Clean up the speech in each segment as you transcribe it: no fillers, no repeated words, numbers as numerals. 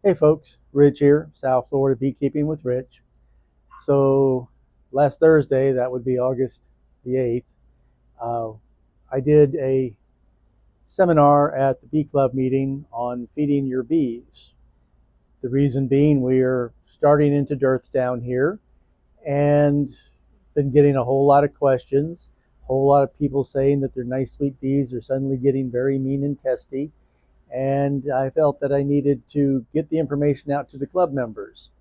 Hey folks, Rich here, South Florida Beekeeping with Rich. So last Thursday, that would be August the 8th, uh, I did a seminar at the Bee Club meeting on feeding your bees. The reason being we are starting into dearth down here and been getting a whole lot of questions, a whole lot of people saying that their nice sweet bees are suddenly getting very mean and testy. And I felt that I needed to get the information out to the club members.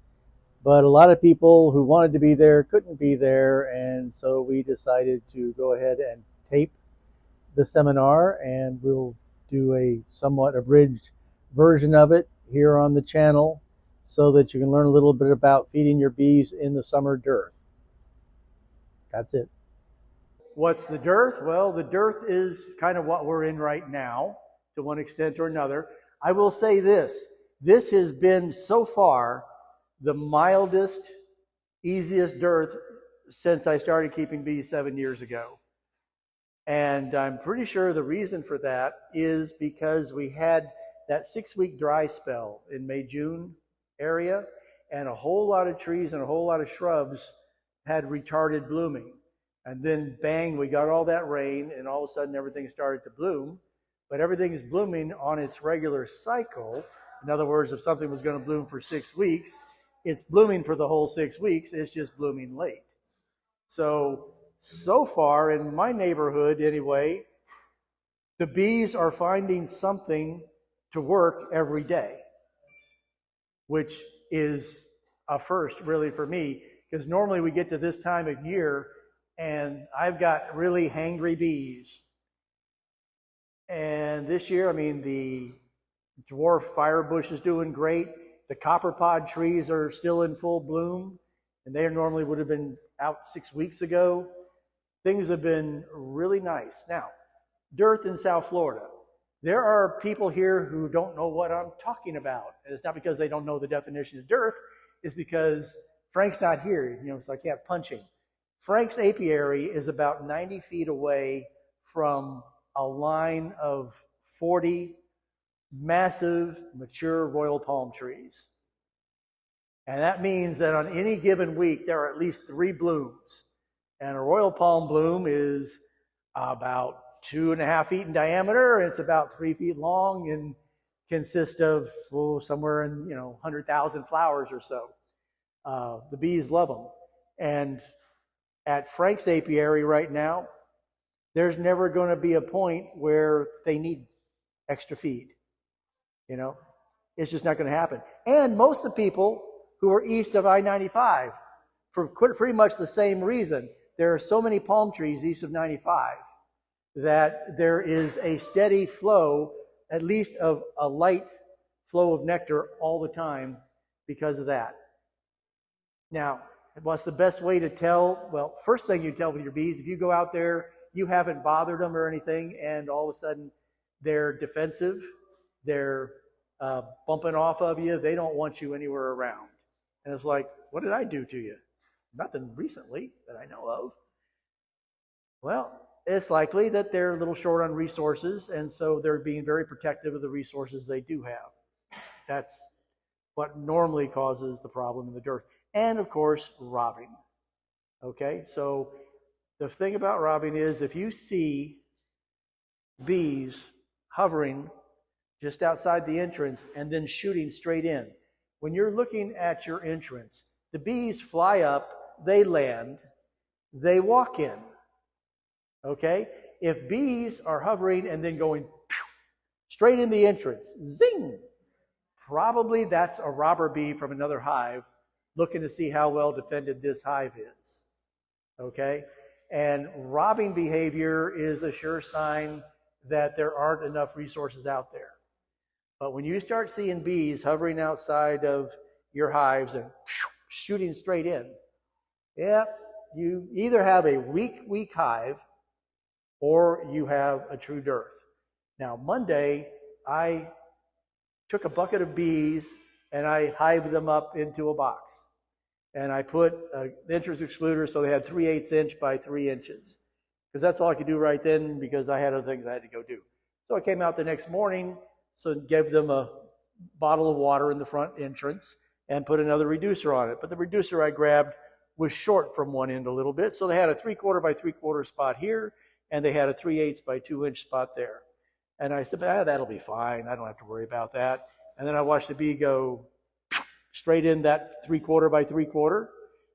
But a lot of people who wanted to be there couldn't be there, and so we decided to go ahead and tape the seminar, and we'll do a somewhat abridged version of it here on the channel so that you can learn a little bit about feeding your bees in the summer dearth. That's it. What's the dearth? Well, the dearth is kind of what we're in right now to one extent or another. I will say this has been so far the mildest, easiest dearth since I started keeping bees 7 years ago. And I'm pretty sure the reason for that is because we had that 6-week dry spell in May, June area, and a whole lot of trees and a whole lot of shrubs had retarded blooming. And then bang, we got all that rain, and all of a sudden everything started to bloom. But everything is blooming on its regular cycle. In other words, if something was going to bloom for 6 weeks, it's blooming for the whole 6 weeks. It's just blooming late. So far in my neighborhood anyway, the bees are finding something to work every day, which is a first really for me, because normally we get to this time of year and I've got really hangry bees. And this year, I mean, the dwarf firebush is doing great. The copperpod trees are still in full bloom, and they normally would have been out 6 weeks ago. Things have been really nice. Now, dearth in South Florida. There are people here who don't know what I'm talking about. And it's not because they don't know the definition of dearth. It's because Frank's not here, so I can't punch him. Frank's apiary is about 90 feet away from a line of 40 massive, mature royal palm trees. And that means that on any given week, there are at least 3 blooms. And a royal palm bloom is about 2.5 feet in diameter. It's about 3 feet long and consists of somewhere in 100,000 flowers or so. The bees love them. And at Frank's apiary right now, there's never going to be a point where they need extra feed. It's just not going to happen. And most of the people who are east of I-95, for pretty much the same reason, there are so many palm trees east of 95 that there is a steady flow, at least of a light flow of nectar all the time because of that. Now, what's the best way to tell? Well, first thing you tell with your bees, if you go out there, you haven't bothered them or anything, and all of a sudden they're defensive, they're bumping off of you, they don't want you anywhere around. And it's like, what did I do to you? Nothing recently that I know of. Well, it's likely that they're a little short on resources, and so they're being very protective of the resources they do have. That's what normally causes the problem in the dearth. And of course, robbing. Okay, so the thing about robbing is if you see bees hovering just outside the entrance and then shooting straight in, when you're looking at your entrance, the bees fly up, they land, they walk in. Okay? If bees are hovering and then going straight in the entrance, zing, probably that's a robber bee from another hive looking to see how well defended this hive is. Okay? And robbing behavior is a sure sign that there aren't enough resources out there. But when you start seeing bees hovering outside of your hives and shooting straight in, you either have a weak hive or you have a true dearth. Now, Monday, I took a bucket of bees and I hived them up into a box. And I put an entrance excluder so they had 3/8 inch by 3 inches. Because that's all I could do right then because I had other things I had to go do. So I came out the next morning, so gave them a bottle of water in the front entrance and put another reducer on it. But the reducer I grabbed was short from one end a little bit, so they had a 3/4 by 3/4 spot here, and they had a 3/8 by 2-inch spot there. And I said, that'll be fine. I don't have to worry about that. And then I watched the bee go straight in that 3/4 by 3/4.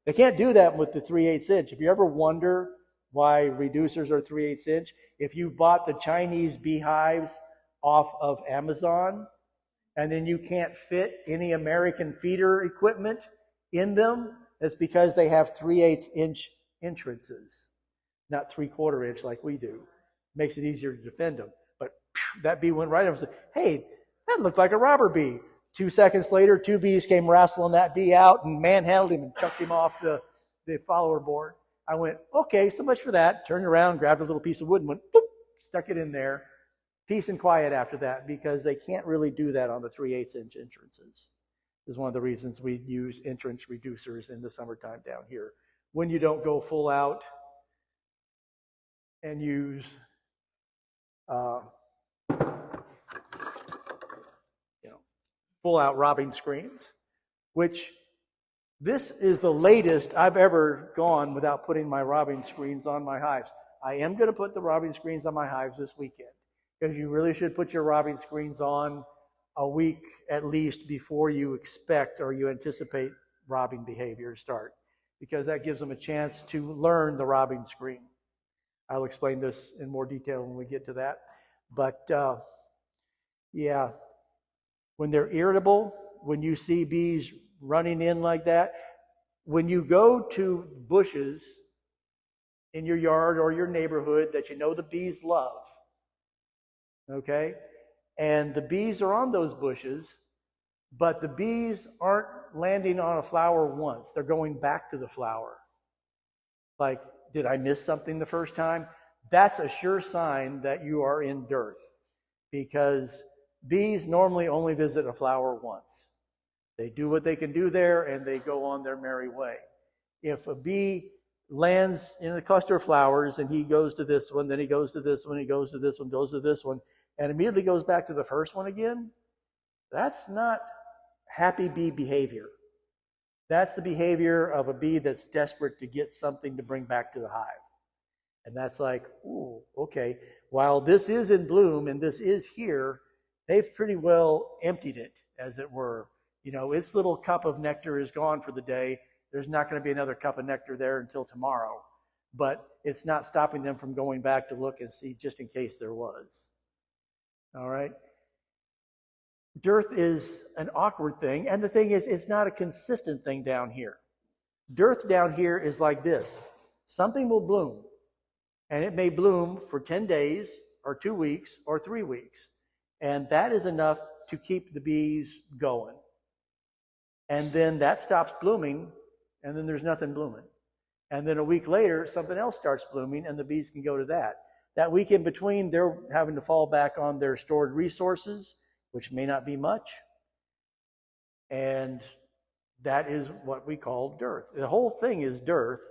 They can't do that with the 3/8 inch. If you ever wonder why reducers are 3/8 inch, if you bought the Chinese beehives off of Amazon, and then you can't fit any American feeder equipment in them, it's because they have 3/8 inch entrances, not 3/4 inch like we do. Makes it easier to defend them. But that bee went right over and said, hey, that looked like a robber bee. 2 seconds later, 2 bees came wrestling that bee out and manhandled him and chucked him off the follower board. I went, okay, so much for that. Turned around, grabbed a little piece of wood and went, boop, stuck it in there. Peace and quiet after that, because they can't really do that on the 3/8 inch entrances. This is one of the reasons we use entrance reducers in the summertime down here. When you don't go full out and use full out robbing screens, which this is the latest I've ever gone without putting my robbing screens on my hives. I am going to put the robbing screens on my hives this weekend, because you really should put your robbing screens on a week at least before you expect or you anticipate robbing behavior to start, because that gives them a chance to learn the robbing screen. I'll explain this in more detail when we get to that. But yeah, when they're irritable, when you see bees running in like that, when you go to bushes in your yard or your neighborhood that you know the bees love, okay, and the bees are on those bushes, but the bees aren't landing on a flower once. They're going back to the flower. Like, did I miss something the first time? That's a sure sign that you are in dearth, because bees normally only visit a flower once. They do what they can do there, and they go on their merry way. If a bee lands in a cluster of flowers, and he goes to this one, then he goes to this one, he goes to this one, goes to this one, and immediately goes back to the first one again, that's not happy bee behavior. That's the behavior of a bee that's desperate to get something to bring back to the hive. And that's like, ooh, okay, while this is in bloom and this is here, they've pretty well emptied it, as it were. You know, its little cup of nectar is gone for the day. There's not going to be another cup of nectar there until tomorrow. But it's not stopping them from going back to look and see, just in case there was. All right? Dearth is an awkward thing. And the thing is, it's not a consistent thing down here. Dearth down here is like this. Something will bloom. And it may bloom for 10 days or 2 weeks or 3 weeks. And that is enough to keep the bees going. And then that stops blooming, and then there's nothing blooming. And then a week later, something else starts blooming, and the bees can go to that. That week in between, they're having to fall back on their stored resources, which may not be much. And that is what we call dearth. The whole thing is dearth,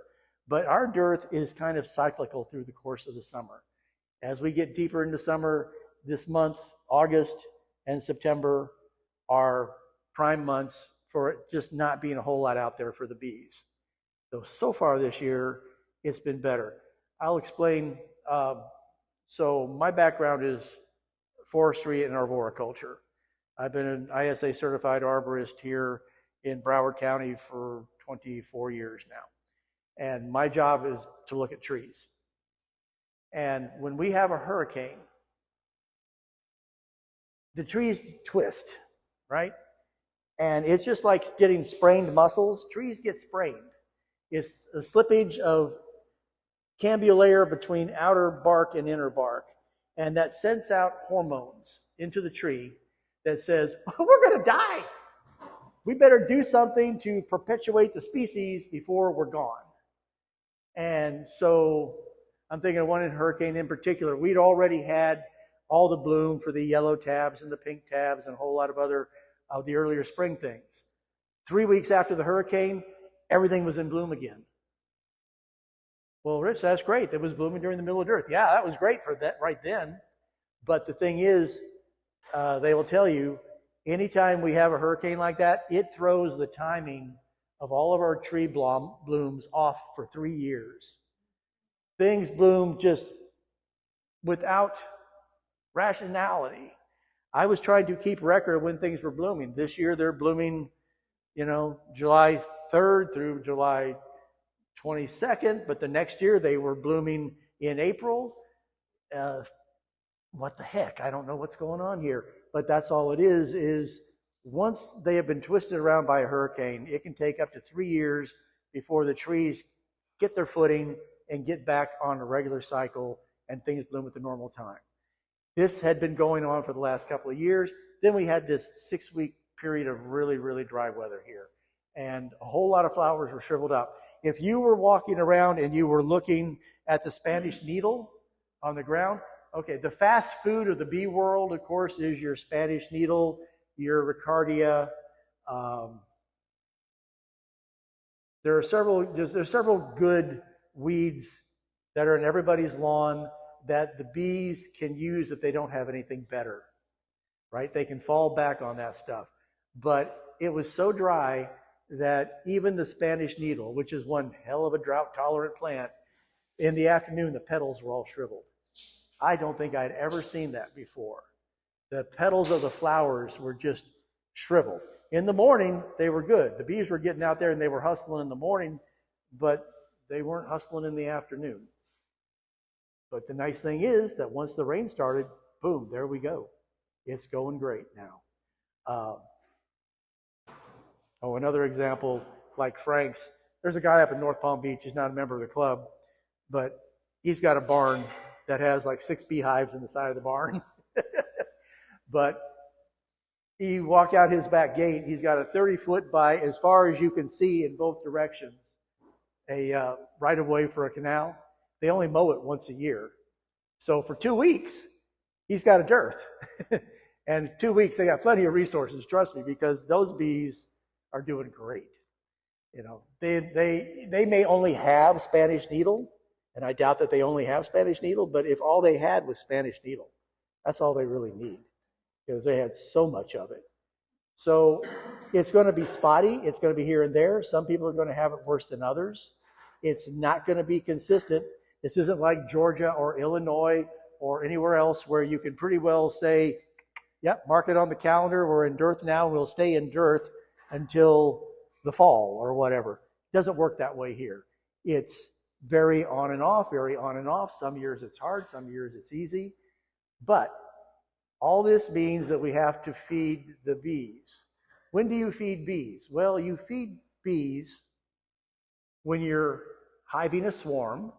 but our dearth is kind of cyclical through the course of the summer. As we get deeper into summer, this month, August and September, are prime months for it just not being a whole lot out there for the bees. So far this year, it's been better. I'll explain. So my background is forestry and arboriculture. I've been an ISA certified arborist here in Broward County for 24 years now. And my job is to look at trees. And when we have a hurricane, the trees twist, right? And it's just like getting sprained muscles. Trees get sprained. It's a slippage of cambial layer between outer bark and inner bark. And that sends out hormones into the tree that says, we're going to die. We better do something to perpetuate the species before we're gone. And so I'm thinking of one in hurricane in particular. We'd already had all the bloom for the yellow tabs and the pink tabs and a whole lot of other of the earlier spring things. 3 weeks after the hurricane, everything was in bloom again. Well, Rich, that's great. That was blooming during the middle of dearth. Yeah, that was great for that right then. But the thing is, they will tell you, Anytime we have a hurricane like that, it throws the timing of all of our tree blooms off for 3 years. Things bloom just without rationality. I was trying to keep record of when things were blooming. This year they're blooming, July 3rd through July 22nd, but the next year they were blooming in April. What the heck? I don't know what's going on here. But that's all it is once they have been twisted around by a hurricane, it can take up to 3 years before the trees get their footing and get back on a regular cycle and things bloom at the normal time. This had been going on for the last couple of years. Then we had this 6-week period of really, really dry weather here. And a whole lot of flowers were shriveled up. If you were walking around and you were looking at the Spanish needle on the ground, okay, the fast food of the bee world, of course, is your Spanish needle, your Ricardia. There's several good weeds that are in everybody's lawn that the bees can use if they don't have anything better, right? They can fall back on that stuff. But it was so dry that even the Spanish needle, which is one hell of a drought-tolerant plant, in the afternoon, the petals were all shriveled. I don't think I'd ever seen that before. The petals of the flowers were just shriveled. In the morning, they were good. The bees were getting out there and they were hustling in the morning, but they weren't hustling in the afternoon. But the nice thing is that once the rain started, boom, there we go. It's going great now. Another example, like Frank's. There's a guy up in North Palm Beach. He's not a member of the club, but he's got a barn that has like 6 beehives in the side of the barn. But you walk out his back gate, he's got a 30-foot by, as far as you can see in both directions, a right-of-way for a canal. They only mow it once a year. So for 2 weeks, he's got a dearth. And 2 weeks, they got plenty of resources, trust me, because those bees are doing great. They may only have Spanish needle, and I doubt that they only have Spanish needle, but if all they had was Spanish needle, that's all they really need, because they had so much of it. So it's going to be spotty. It's going to be here and there. Some people are going to have it worse than others. It's not going to be consistent. This isn't like Georgia or Illinois or anywhere else where you can pretty well say, yep, mark it on the calendar. We're in dearth now, and we'll stay in dearth until the fall or whatever. It doesn't work that way here. It's very on and off, very on and off. Some years it's hard, some years it's easy. But all this means that we have to feed the bees. When do you feed bees? Well, you feed bees when you're hiving a swarm.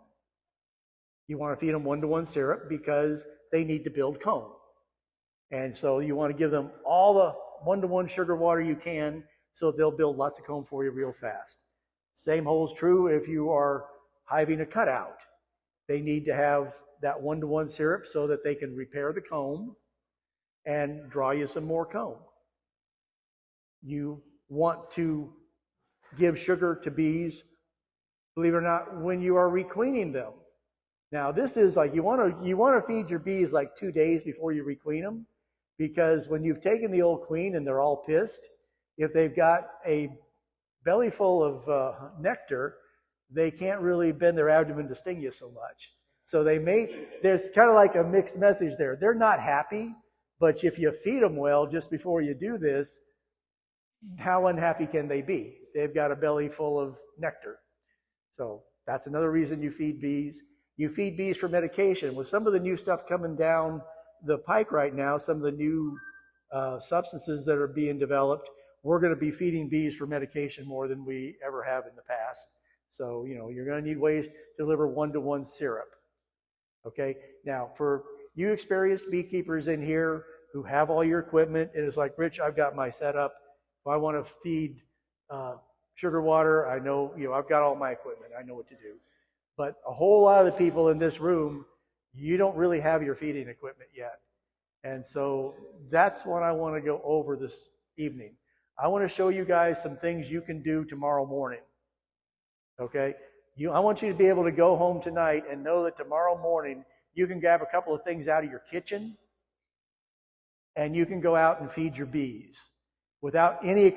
You want to feed them 1-to-1 syrup because they need to build comb. And so you want to give them all the 1-to-1 sugar water you can so they'll build lots of comb for you real fast. Same holds true if you are hiving a cutout. They need to have that 1-to-1 syrup so that they can repair the comb and draw you some more comb. You want to give sugar to bees, believe it or not, when you are requeening them. Now, this is like you want to feed your bees like 2 days before you requeen them, because when you've taken the old queen and they're all pissed, if they've got a belly full of nectar, they can't really bend their abdomen to sting you so much. So there's kind of like a mixed message there. They're not happy, but if you feed them well just before you do this, how unhappy can they be? They've got a belly full of nectar. So that's another reason you feed bees. You feed bees for medication. With some of the new stuff coming down the pike right now, some of the new substances that are being developed, we're going to be feeding bees for medication more than we ever have in the past. So, you're going to need ways to deliver 1-to-1 syrup. Okay? Now, for you experienced beekeepers in here who have all your equipment, and it's like, Rich, I've got my setup. If I want to feed sugar water, I know, I've got all my equipment. I know what to do. But a whole lot of the people in this room, you don't really have your feeding equipment yet. And so that's what I want to go over this evening. I want to show you guys some things you can do tomorrow morning. Okay? I want you to be able to go home tonight and know that tomorrow morning you can grab a couple of things out of your kitchen and you can go out and feed your bees without any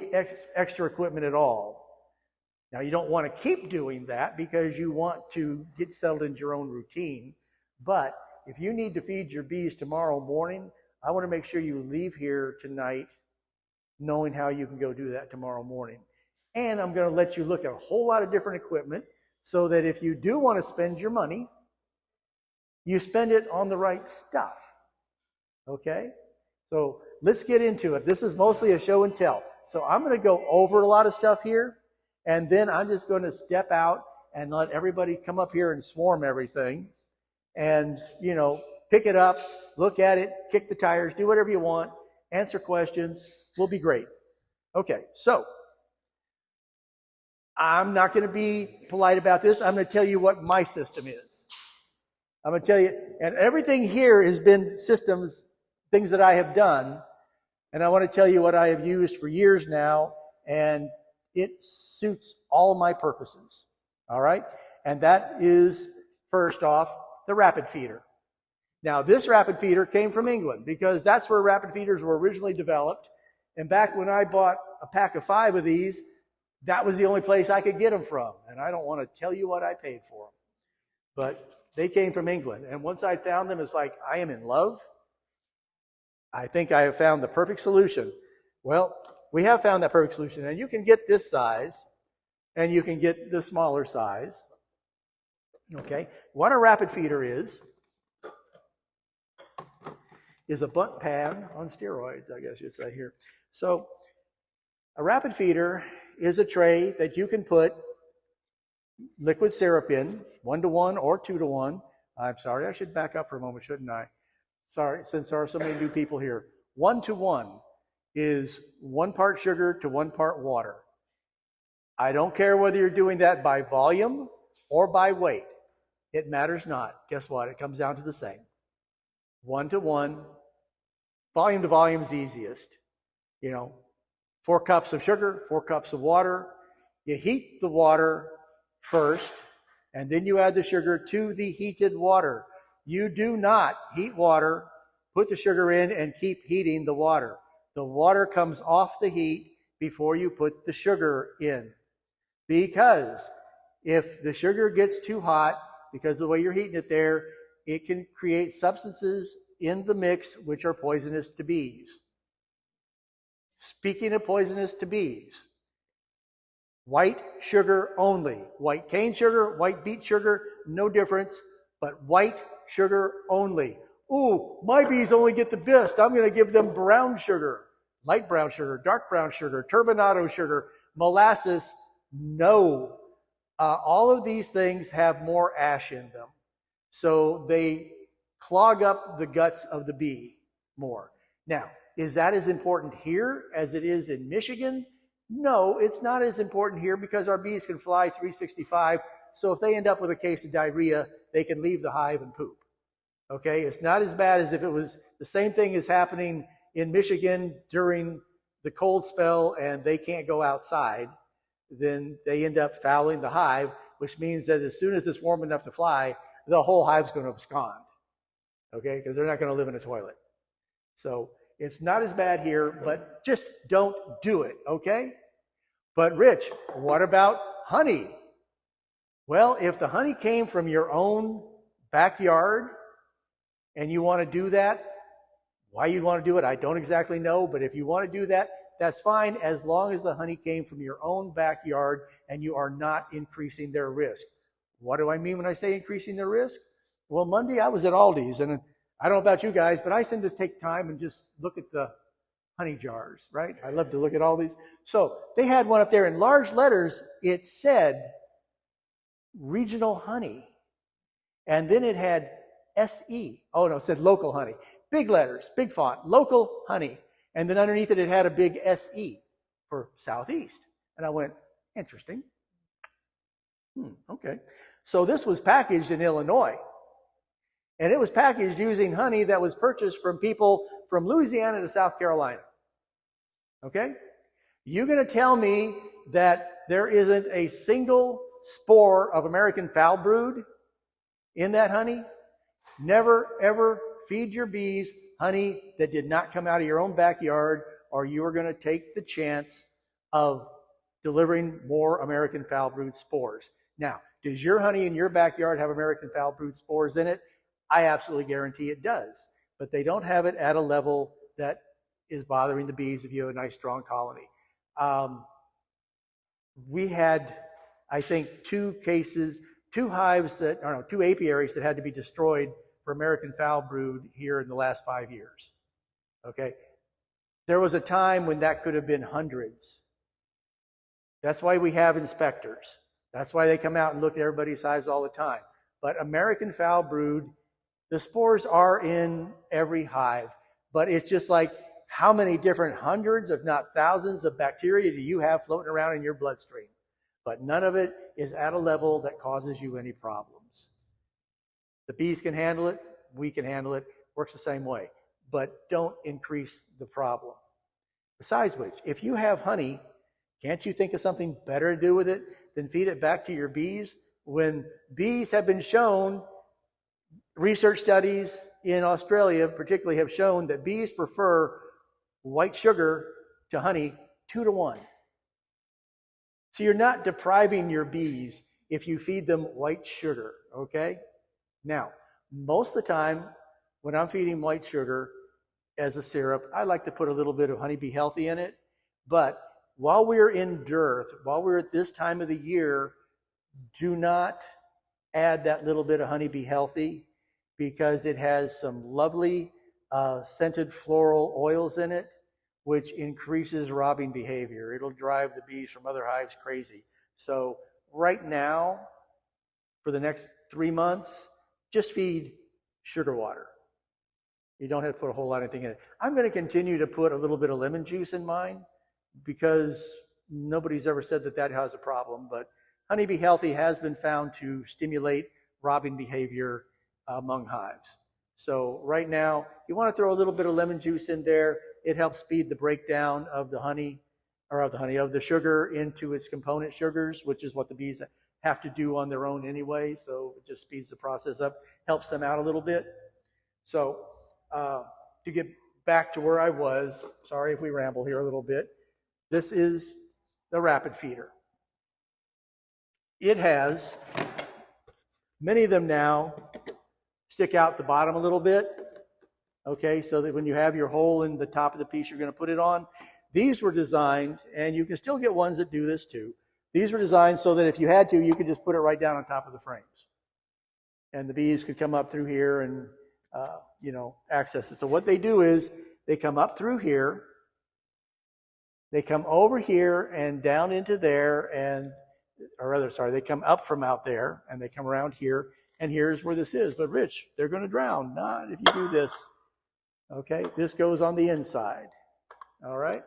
extra equipment at all. Now, you don't want to keep doing that because you want to get settled into your own routine. But if you need to feed your bees tomorrow morning, I want to make sure you leave here tonight knowing how you can go do that tomorrow morning. And I'm going to let you look at a whole lot of different equipment so that if you do want to spend your money, you spend it on the right stuff. Okay? So let's get into it. This is mostly a show and tell. So I'm going to go over a lot of stuff here, and then I'm just going to step out and let everybody come up here and swarm everything. And, you know, pick it up, look at it, kick the tires, do whatever you want, answer questions. We'll be great. Okay, so I'm not going to be polite about this. I'm going to tell you what my system is. I'm going to tell you, and everything here has been systems, things that I have done, and I want to tell you what I have used for years now, and it suits all my purposes. All right? And that is, first off, the rapid feeder. Now, this rapid feeder came from England because that's where rapid feeders were originally developed. And back when I bought a pack of 5 of these, that was the only place I could get them from. And I don't want to tell you what I paid for them. But they came from England. And once I found them, it's like, I am in love. I think I have found the perfect solution. Well, we have found that perfect solution. And you can get this size, and you can get the smaller size. Okay? What a rapid feeder is a bunt pan on steroids, I guess you'd say here. So a rapid feeder is a tray that you can put liquid syrup in, 1-to-1 or 2-to-1. I'm sorry, I should back up for a moment, shouldn't I? Sorry, since there are so many new people here. 1-to-1 is 1 part sugar to 1 part water. I don't care whether you're doing that by volume or by weight. It matters not. Guess what? It comes down to the same. 1-to-1. Volume to volume is easiest. You know, 4 cups of sugar, 4 cups of water. You heat the water first, and then you add the sugar to the heated water. You do not heat water, put the sugar in, and keep heating the water. The water comes off the heat before you put the sugar in. Because if the sugar gets too hot, because of the way you're heating it there, it can create substances in the mix which are poisonous to bees. Speaking of poisonous to bees, white sugar only. White cane sugar, white beet sugar, no difference, but white sugar only. Ooh, my bees only get the best. I'm going to give them brown sugar, light brown sugar, dark brown sugar, turbinado sugar, molasses. No. All of these things have more ash in them. So they clog up the guts of the bee more. Now, is that as important here as it is in Michigan? No, it's not as important here because our bees can fly 365. So if they end up with a case of diarrhea, they can leave the hive and poop. Okay, it's not as bad as if it was the same thing is happening in Michigan during the cold spell and they can't go outside. Then they end up fouling the hive, which means that as soon as it's warm enough to fly, the whole hive's going to abscond. Okay, because they're not going to live in a toilet. So it's not as bad here, but just don't do it, okay? But Rich, what about honey? Well, if the honey came from your own backyard and you want to do that, why you'd want to do it, I don't exactly know, but if you want to do that, that's fine as long as the honey came from your own backyard and you are not increasing their risk. What do I mean when I say increasing their risk? Well, Monday I was at Aldi's, and I don't know about you guys, but I tend to take time and just look at the honey jars, right? I love to look at all these. So they had one up there in large letters. It said regional honey. And then it had SE. Oh, no, it said local honey. Big letters, big font, local honey. And then underneath it, it had a big SE for Southeast. And I went, interesting. Okay. So this was packaged in Illinois. And it was packaged using honey that was purchased from people from Louisiana to South Carolina. Okay? You're going to tell me that there isn't a single spore of American foul brood in that honey? Never, ever feed your bees honey that did not come out of your own backyard, or you are going to take the chance of delivering more American foul brood spores. Now, does your honey in your backyard have American foul brood spores in it? I absolutely guarantee it does, but they don't have it at a level that is bothering the bees if you have a nice strong colony. We had, I think, two apiaries that had to be destroyed for American foul brood here in the last 5 years. Okay? There was a time when that could have been hundreds. That's why we have inspectors. That's why they come out and look at everybody's hives all the time. But American foul brood, the spores are in every hive, but it's just like, how many different hundreds, if not thousands, of bacteria do you have floating around in your bloodstream? But none of it is at a level that causes you any problems. The bees can handle it. We can handle it. Works the same way. But don't increase the problem. Besides which, if you have honey, can't you think of something better to do with it than feed it back to your bees? When bees have been shown, research studies in Australia particularly have shown that bees prefer white sugar to honey 2 to 1. So you're not depriving your bees if you feed them white sugar, okay? Now, most of the time when I'm feeding white sugar as a syrup, I like to put a little bit of Honey Bee Healthy in it. But while we're in dearth, while we're at this time of the year, do not add that little bit of Honey Bee Healthy, because it has some lovely scented floral oils in it, which increases robbing behavior. It'll drive the bees from other hives crazy. So right now, for the next 3 months, just feed sugar water. You don't have to put a whole lot of anything in it. I'm going to continue to put a little bit of lemon juice in mine because nobody's ever said that that has a problem. But Honey Bee Healthy has been found to stimulate robbing behavior among hives. So right now, you want to throw a little bit of lemon juice in there. It helps speed the breakdown of the honey, of the sugar into its component sugars, which is what the bees have to do on their own anyway. So it just speeds the process up, helps them out a little bit. So to get back to where I was, sorry if we ramble here a little bit. This is the rapid feeder. It has, many of them now stick out the bottom a little bit, okay, so that when you have your hole in the top of the piece you're going to put it on. These were designed, and you can still get ones that do this too. These were designed so that if you had to, you could just put it right down on top of the frames. And the bees could come up through here and, access it. So what they do is they come up through here, they come over here and down into there, they come up from out there and they come around here, and here's where this is. But Rich, they're going to drown. Not if you do this. Okay, this goes on the inside. All right.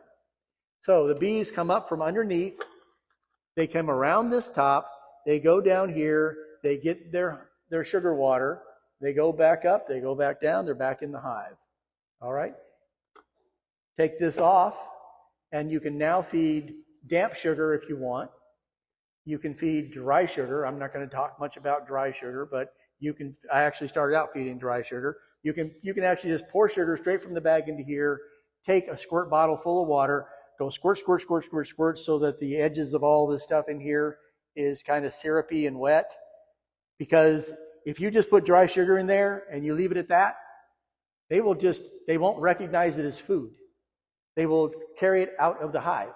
So the bees come up from underneath. They come around this top. They go down here. They get their sugar water. They go back up. They go back down. They're back in the hive. All right. Take this off, and you can now feed damp sugar if you want. You can feed dry sugar. I'm not going to talk much about dry sugar, but you can. I actually started out feeding dry sugar. You can actually just pour sugar straight from the bag into here. Take a squirt bottle full of water. Go squirt, squirt, squirt, squirt, squirt, so that the edges of all this stuff in here is kind of syrupy and wet. Because if you just put dry sugar in there and you leave it at that, they won't recognize it as food. They will carry it out of the hive.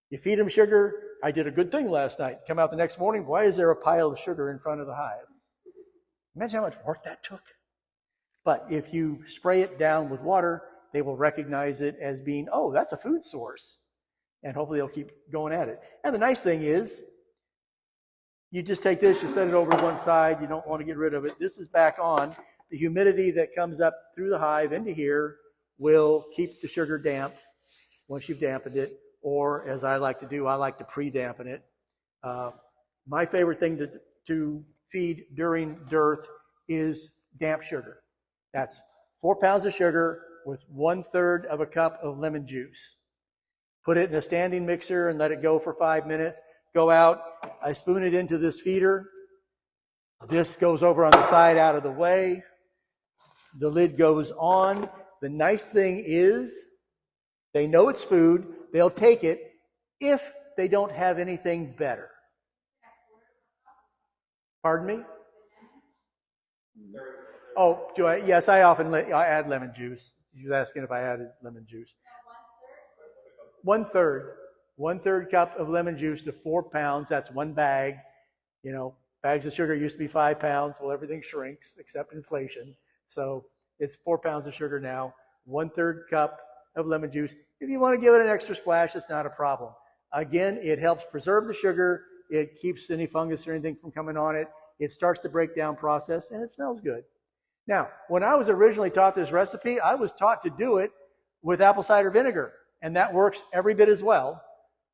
You feed them sugar. I did a good thing last night. Come out the next morning. Why is there a pile of sugar in front of the hive? Imagine how much work that took. But if you spray it down with water, they will recognize it as being, oh, that's a food source. And hopefully they'll keep going at it. And the nice thing is, you just take this, you set it over to one side. You don't want to get rid of it. This is back on. The humidity that comes up through the hive into here will keep the sugar damp once you've dampened it. Or, as I like to do, I like to pre-dampen it. My favorite thing to feed during dearth is damp sugar. That's 4 pounds of sugar with 1/3 of a cup of lemon juice. Put it in a standing mixer and let it go for 5 minutes. Go out. I spoon it into this feeder. This goes over on the side out of the way. The lid goes on. the nice thing is they know it's food. They'll take it if they don't have anything better. Pardon me? Oh, do I? Yes, I add lemon juice. You were asking if I added lemon juice. 1/3. 1/3 cup of lemon juice to 4 pounds. That's one bag. You know, bags of sugar used to be 5 pounds. Well, everything shrinks except inflation. So it's 4 pounds of sugar now. 1/3 cup of lemon juice. If you want to give it an extra splash, it's not a problem. Again, it helps preserve the sugar. It keeps any fungus or anything from coming on it. It starts the breakdown process, and it smells good. Now, when I was originally taught this recipe, I was taught to do it with apple cider vinegar, and that works every bit as well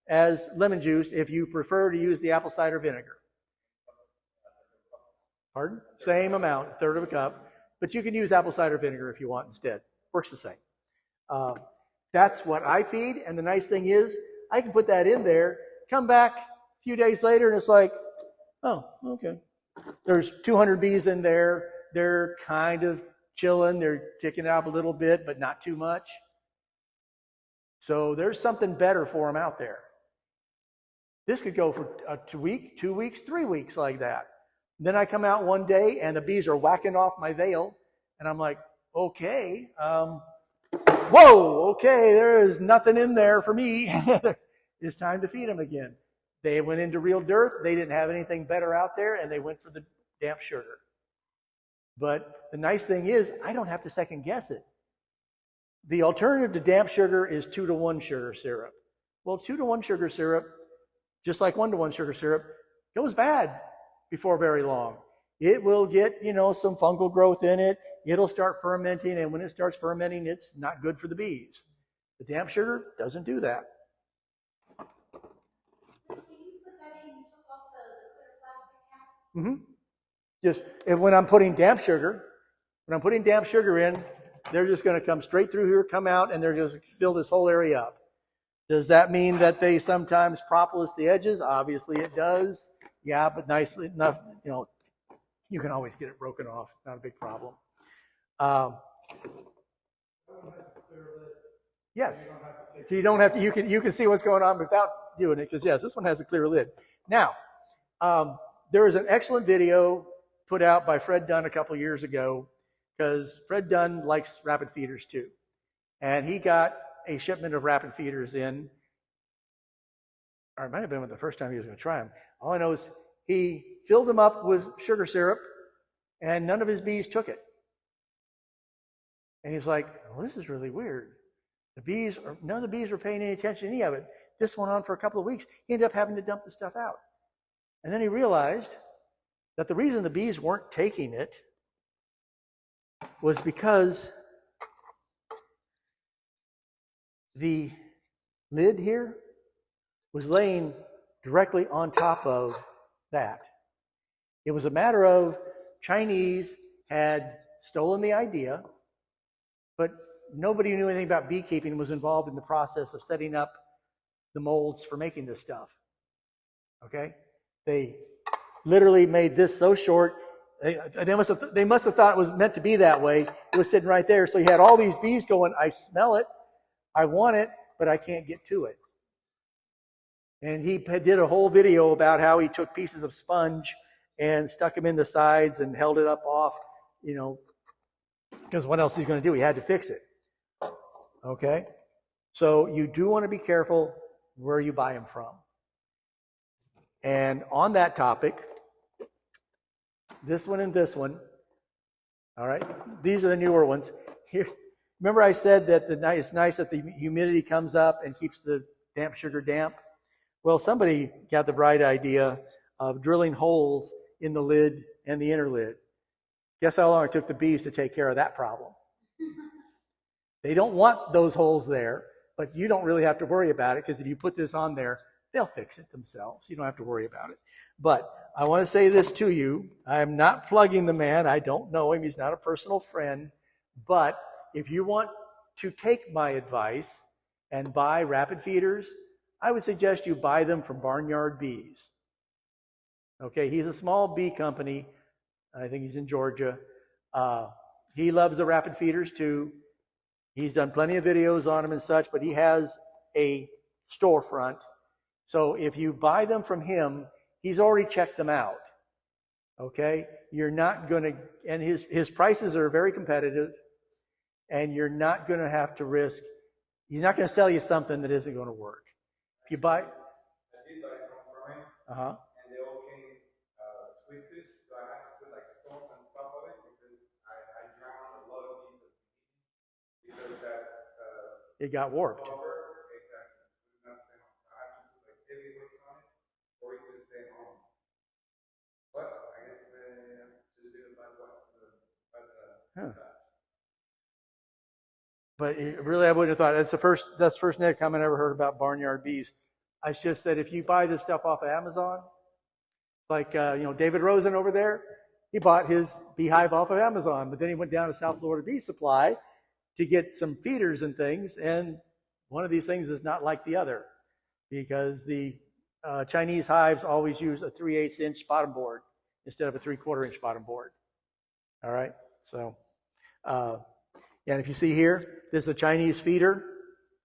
as lemon juice if you prefer to use the apple cider vinegar. Pardon? Same amount, 1/3 of a cup, but you can use apple cider vinegar if you want instead. Works the same. That's what I feed, and the nice thing is I can put that in there, come back a few days later, and it's like, oh, okay. There's 200 bees in there. They're kind of chilling. They're kicking it up a little bit, but not too much. So there's something better for them out there. This could go for a 2 week, 2 weeks, 3 weeks like that. Then I come out one day and the bees are whacking off my veil, and I'm like, okay, whoa, okay, there is nothing in there for me. It's time to feed them again. They went into real dearth. They didn't have anything better out there, and they went for the damp sugar. But the nice thing is, I don't have to second guess it. The alternative to damp sugar is 2-to-1 sugar syrup. Well, 2-to-1 sugar syrup, just like 1-to-1 sugar syrup, goes bad before very long. It will get, some fungal growth in it. It'll start fermenting, and when it starts fermenting, it's not good for the bees. The damp sugar doesn't do that. Just when I'm putting damp sugar in, they're just going to come straight through here, come out, and they're just fill this whole area up. Does that mean that they sometimes propolis the edges? Obviously it does. Yeah, but nicely enough, you can always get it broken off. Not a big problem. Yes. So you don't have to. You can see what's going on without doing it, because yes, this one has a clear lid. Now, there is an excellent video put out by Fred Dunn a couple years ago, because Fred Dunn likes rapid feeders too. And he got a shipment of rapid feeders in, or it might have been the first time he was going to try them. All I know is he filled them up with sugar syrup, and none of his bees took it. And he's like, well, this is really weird. None of the bees were paying any attention to any of it. This went on for a couple of weeks. He ended up having to dump the stuff out. And then he realized that the reason the bees weren't taking it was because the lid here was laying directly on top of that. It was a matter of Chinese had stolen the idea, but nobody who knew anything about beekeeping and was involved in the process of setting up the molds for making this stuff. Okay? They literally made this so short, they must have thought it was meant to be that way. It was sitting right there. So you had all these bees going, I smell it, I want it, but I can't get to it. And he did a whole video about how he took pieces of sponge and stuck them in the sides and held it up off, because what else is he going to do? He had to fix it. Okay? So you do want to be careful where you buy them from. And on that topic, this one and this one, all right, these are the newer ones. Here, remember I said that it's nice that the humidity comes up and keeps the damp sugar damp? Well, somebody got the bright idea of drilling holes in the lid and the inner lid. Guess how long it took the bees to take care of that problem? They don't want those holes there, but you don't really have to worry about it, because if you put this on there, they'll fix it themselves. You don't have to worry about it. But I want to say this to you. I am not plugging the man. I don't know him. He's not a personal friend. But if you want to take my advice and buy rapid feeders, I would suggest you buy them from Barnyard Bees. Okay, he's a small bee company. I think he's in Georgia. He loves the rapid feeders too. He's done plenty of videos on them and such, but he has a storefront. So if you buy them from him, he's already checked them out. Okay? You're not going to, and his prices are very competitive, and you're not going to have to risk, he's not going to sell you something that isn't going to work. If you buy... I did buy some from him, and they all came twisted, so I had to put like stones and stuff on it because I drowned a lot of these because that it got warped. Cover, exactly. So I had to put like heavy weights on it for it to stay on. But I guess they just did it by what? But really, I wouldn't have thought that's the first negative comment I ever heard about barnyard bees. It's just that if you buy this stuff off of Amazon, like David Rosen over there, he bought his beehive off of Amazon, but then he went down to South Florida Bee Supply to get some feeders and things, and one of these things is not like the other because the Chinese hives always use a 3/8 inch bottom board instead of a 3/4 inch bottom board. All right, so. And if you see here, this is a Chinese feeder,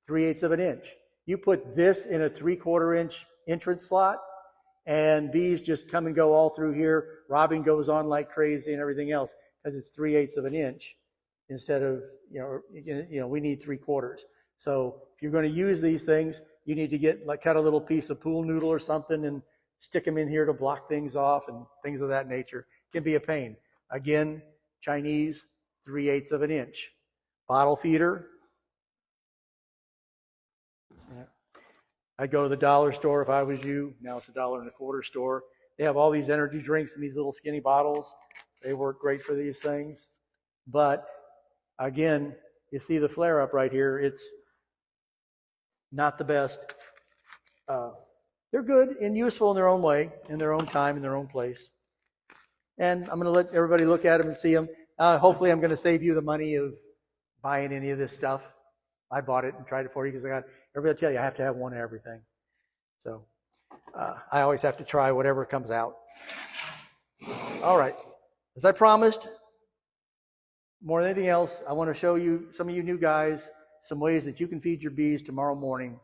3/8 of an inch. You put this in a 3/4 inch entrance slot, and bees just come and go all through here. Robbing goes on like crazy and everything else because it's 3/8 of an inch instead of, we need 3/4. So if you're going to use these things, you need to cut a little piece of pool noodle or something and stick them in here to block things off and things of that nature. It can be a pain. Again, Chinese, 3/8 of an inch. Bottle feeder. Yeah. I'd go to the dollar store if I was you. Now it's $1.25 store. They have all these energy drinks in these little skinny bottles. They work great for these things. But again, you see the flare up right here. It's not the best. They're good and useful in their own way, in their own time, in their own place. And I'm going to let everybody look at them and see them. Hopefully I'm going to save you the money of buying any of this stuff. I bought it and tried it for you because everybody tell you I have to have one of everything. So I always have to try whatever comes out. All right. As I promised, more than anything else, I want to show you, some of you new guys, some ways that you can feed your bees tomorrow morning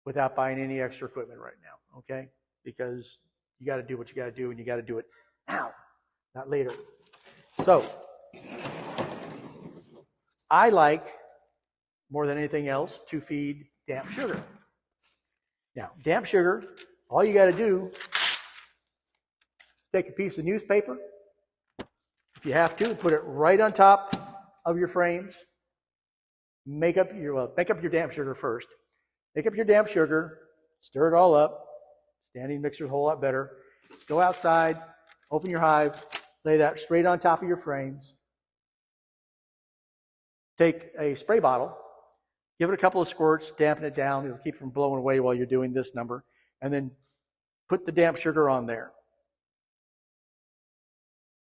without buying any extra equipment right now, okay? Because you got to do what you got to do, and you got to do it now, not later. So I like, more than anything else, to feed damp sugar. Now, damp sugar, all you got to do, take a piece of newspaper, if you have to, put it right on top of your frames. Make up your damp sugar first. Make up your damp sugar, stir it all up. Standing mixer is a whole lot better. Go outside, open your hive, lay that straight on top of your frames. Take a spray bottle, give it a couple of squirts, dampen it down. It'll keep it from blowing away while you're doing this number. And then put the damp sugar on there.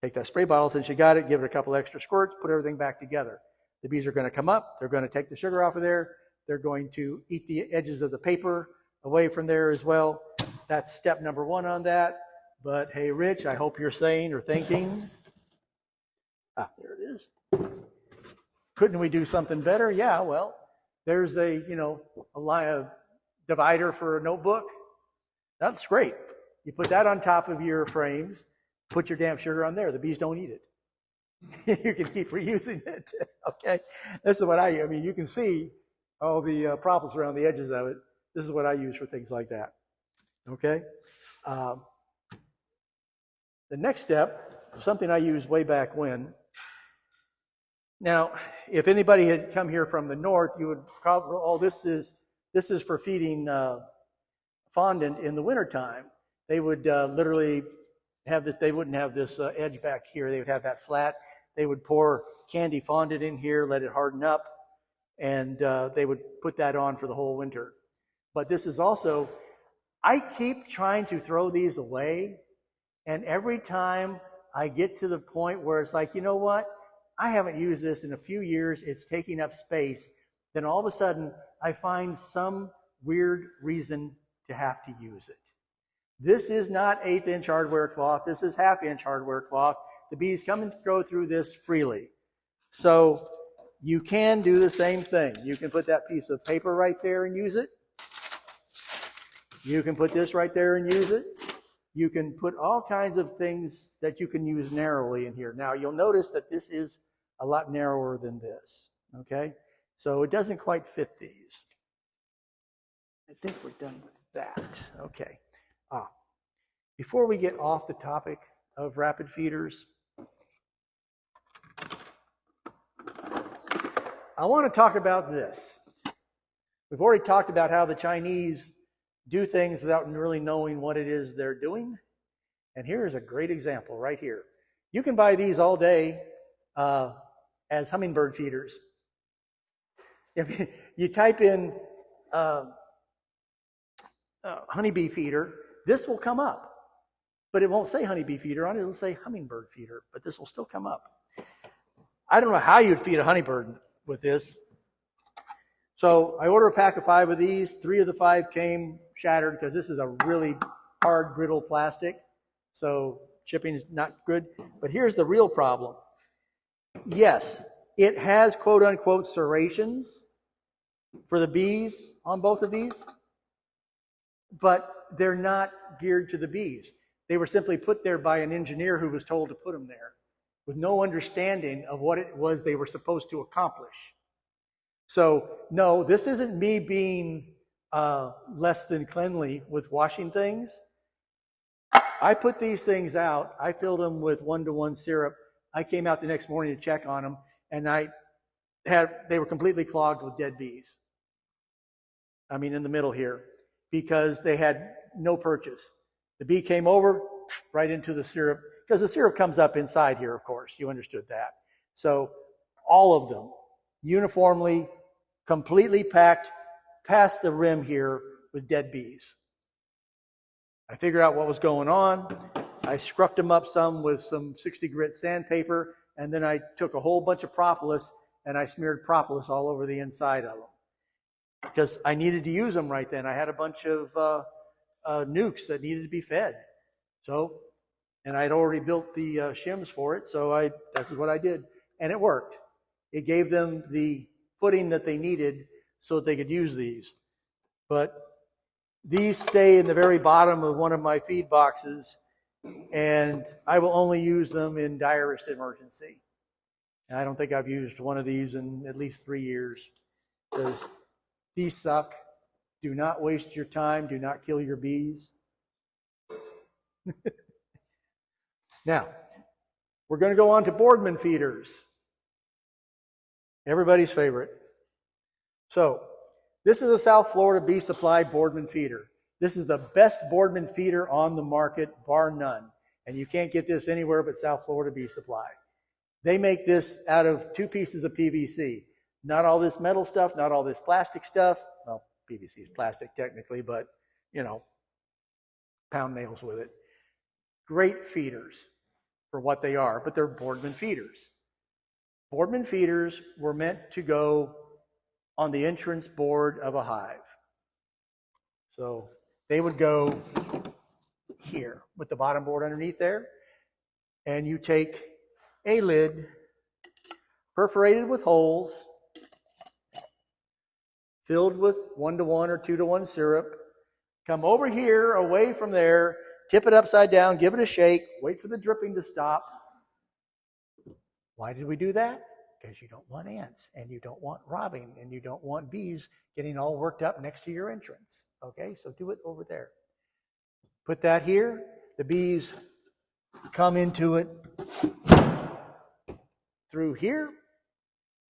Take that spray bottle, since you got it, give it a couple extra squirts, put everything back together. The bees are going to come up. They're going to take the sugar off of there. They're going to eat the edges of the paper away from there as well. That's step number one on that. But hey, Rich, I hope you're saying or thinking. There it is. Couldn't we do something better? Yeah, well, there's a divider for a notebook. That's great. You put that on top of your frames, put your damp sugar on there. The bees don't eat it. You can keep reusing it. Okay, this is what you can see all the problems around the edges of it. This is what I use for things like that. Okay. The next step, something I used way back when. Now, if anybody had come here from the north, you would probably, this is for feeding fondant in the wintertime. They would literally have this, they wouldn't have this edge back here. They would have that flat. They would pour candy fondant in here, let it harden up, and they would put that on for the whole winter. But this is also, I keep trying to throw these away, and every time I get to the point where it's like, you know what? I haven't used this in a few years. It's taking up space. Then all of a sudden, I find some weird reason to have to use it. This is not 1/8 inch hardware cloth. This is 1/2 inch hardware cloth. The bees come and go through this freely. So you can do the same thing. You can put that piece of paper right there and use it. You can put this right there and use it. You can put all kinds of things that you can use narrowly in here. Now, you'll notice that this is a lot narrower than this, okay? So it doesn't quite fit these. I think we're done with that. Okay. Before we get off the topic of rapid feeders, I want to talk about this. We've already talked about how the Chinese do things without really knowing what it is they're doing. And here's a great example right here. You can buy these all day as hummingbird feeders. If you type in honeybee feeder, this will come up. But it won't say honeybee feeder on it. It'll say hummingbird feeder, but this will still come up. I don't know how you'd feed a honeybird with this. So I ordered a pack of 5 of these. 3 of the 5 came shattered because this is a really hard, brittle plastic. So shipping is not good. But here's the real problem. Yes, it has quote unquote serrations for the bees on both of these, but they're not geared to the bees. They were simply put there by an engineer who was told to put them there with no understanding of what it was they were supposed to accomplish. So, no, this isn't me being less than cleanly with washing things. I put these things out. I filled them with 1-to-1 syrup. I came out the next morning to check on them, and they were completely clogged with dead bees. I mean, in the middle here, because they had no purchase. The bee came over right into the syrup, because the syrup comes up inside here, of course. You understood that. So all of them uniformly, completely packed past the rim here with dead bees. I figured out what was going on. I scruffed them up some with some 60 grit sandpaper, and then I took a whole bunch of propolis and I smeared propolis all over the inside of them because I needed to use them right then. I had a bunch of nukes that needed to be fed. So, and I'd already built the shims for it, so that's what I did. And it worked. It gave them the footing that they needed so that they could use these. But these stay in the very bottom of one of my feed boxes, and I will only use them in direst emergency. And I don't think I've used one of these in at least 3 years, because these suck. Do not waste your time. Do not kill your bees. Now, we're going to go on to Boardman feeders. Everybody's favorite. So, this is a South Florida Bee Supply Boardman feeder. This is the best Boardman feeder on the market, bar none. And you can't get this anywhere but South Florida Bee Supply. They make this out of 2 pieces of PVC. Not all this metal stuff, not all this plastic stuff. Well, PVC is plastic technically, but, you know, pound nails with it. Great feeders for what they are, but they're Boardman feeders. Boardman feeders were meant to go on the entrance board of a hive. So they would go here with the bottom board underneath there, and you take a lid perforated with holes, filled with 1-to-1 or 2-to-1 syrup, come over here away from there, tip it upside down, give it a shake, wait for the dripping to stop. Why did we do that? Because you don't want ants, and you don't want robbing, and you don't want bees getting all worked up next to your entrance. Okay, so do it over there. Put that here. The bees come into it through here.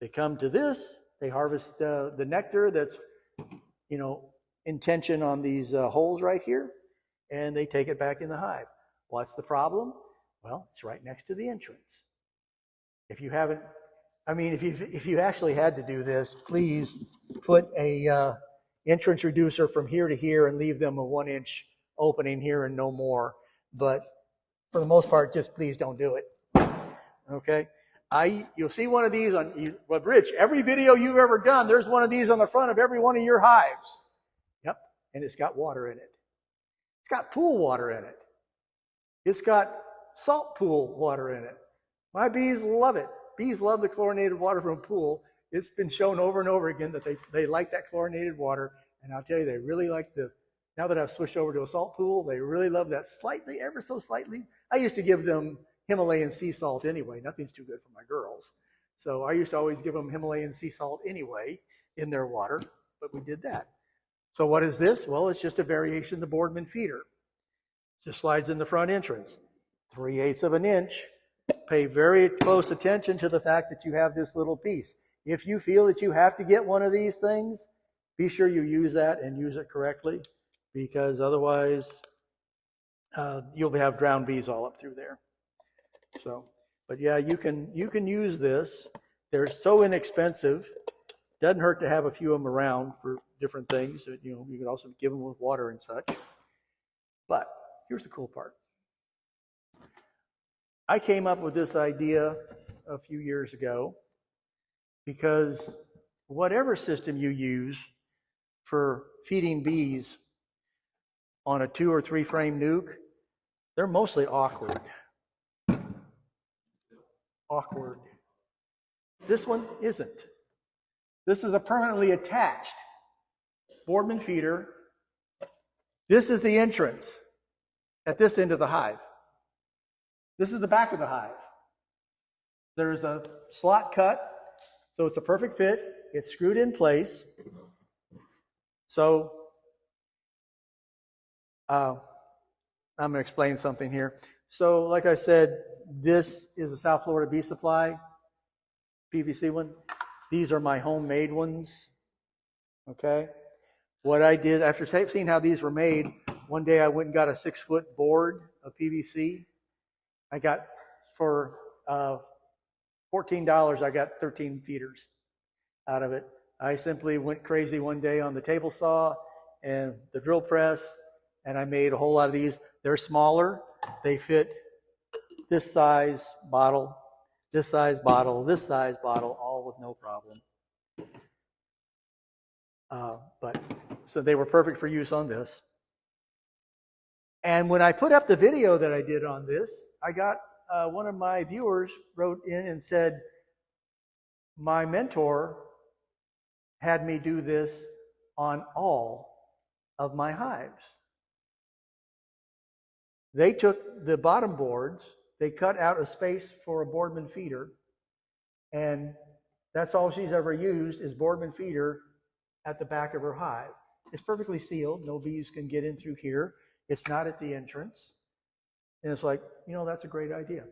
They come to this. They harvest the nectar that's, in tension on these holes right here, and they take it back in the hive. What's the problem? Well, it's right next to the entrance. If you haven't, if you actually had to do this, please put a entrance reducer from here to here and leave them a 1-inch opening here and no more. But for the most part, just please don't do it. Okay? You'll see one of these well, Rich, every video you've ever done, there's one of these on the front of every one of your hives. Yep, and it's got water in it. It's got pool water in it. It's got salt pool water in it. My bees love it. Bees love the chlorinated water from a pool. it's been shown over and over again that they like that chlorinated water. And I'll tell you, they really like now that I've switched over to a salt pool, they really love that slightly, ever so slightly. I used to give them Himalayan sea salt anyway. Nothing's too good for my girls. So I used to always give them Himalayan sea salt anyway in their water, but we did that. So what is this? Well, it's just a variation of the Boardman feeder. Just slides in the front entrance. 3/8 of an inch. Pay very close attention to the fact that you have this little piece. If you feel that you have to get one of these things, be sure you use that and use it correctly, because otherwise you'll have drowned bees all up through there. So, but yeah, you can use this. They're so inexpensive. Doesn't hurt to have a few of them around for different things. You can also give them with water and such. But here's the cool part. I came up with this idea a few years ago because whatever system you use for feeding bees on a 2 or 3 frame nuke, they're mostly awkward. Awkward. This one isn't. This is a permanently attached Boardman feeder. This is the entrance at this end of the hive. This is the back of the hive. There's a slot cut, so it's a perfect fit. It's screwed in place. So I'm going to explain something here. So like I said, this is a South Florida Bee Supply PVC one. These are my homemade ones. Okay. What I did, after seeing how these were made, one day I went and got a 6-foot board of PVC. I got, for $14, I got 13 feeders out of it. I simply went crazy one day on the table saw and the drill press, and I made a whole lot of these. They're smaller. They fit this size bottle, this size bottle, this size bottle, all with no problem. So they were perfect for use on this. And when I put up the video that I did on this, I got one of my viewers wrote in and said, my mentor had me do this on all of my hives. They took the bottom boards, they cut out a space for a Boardman feeder, and that's all she's ever used is Boardman feeder at the back of her hive. It's perfectly sealed. No bees can get in through here. It's not at the entrance. And it's like, that's a great idea.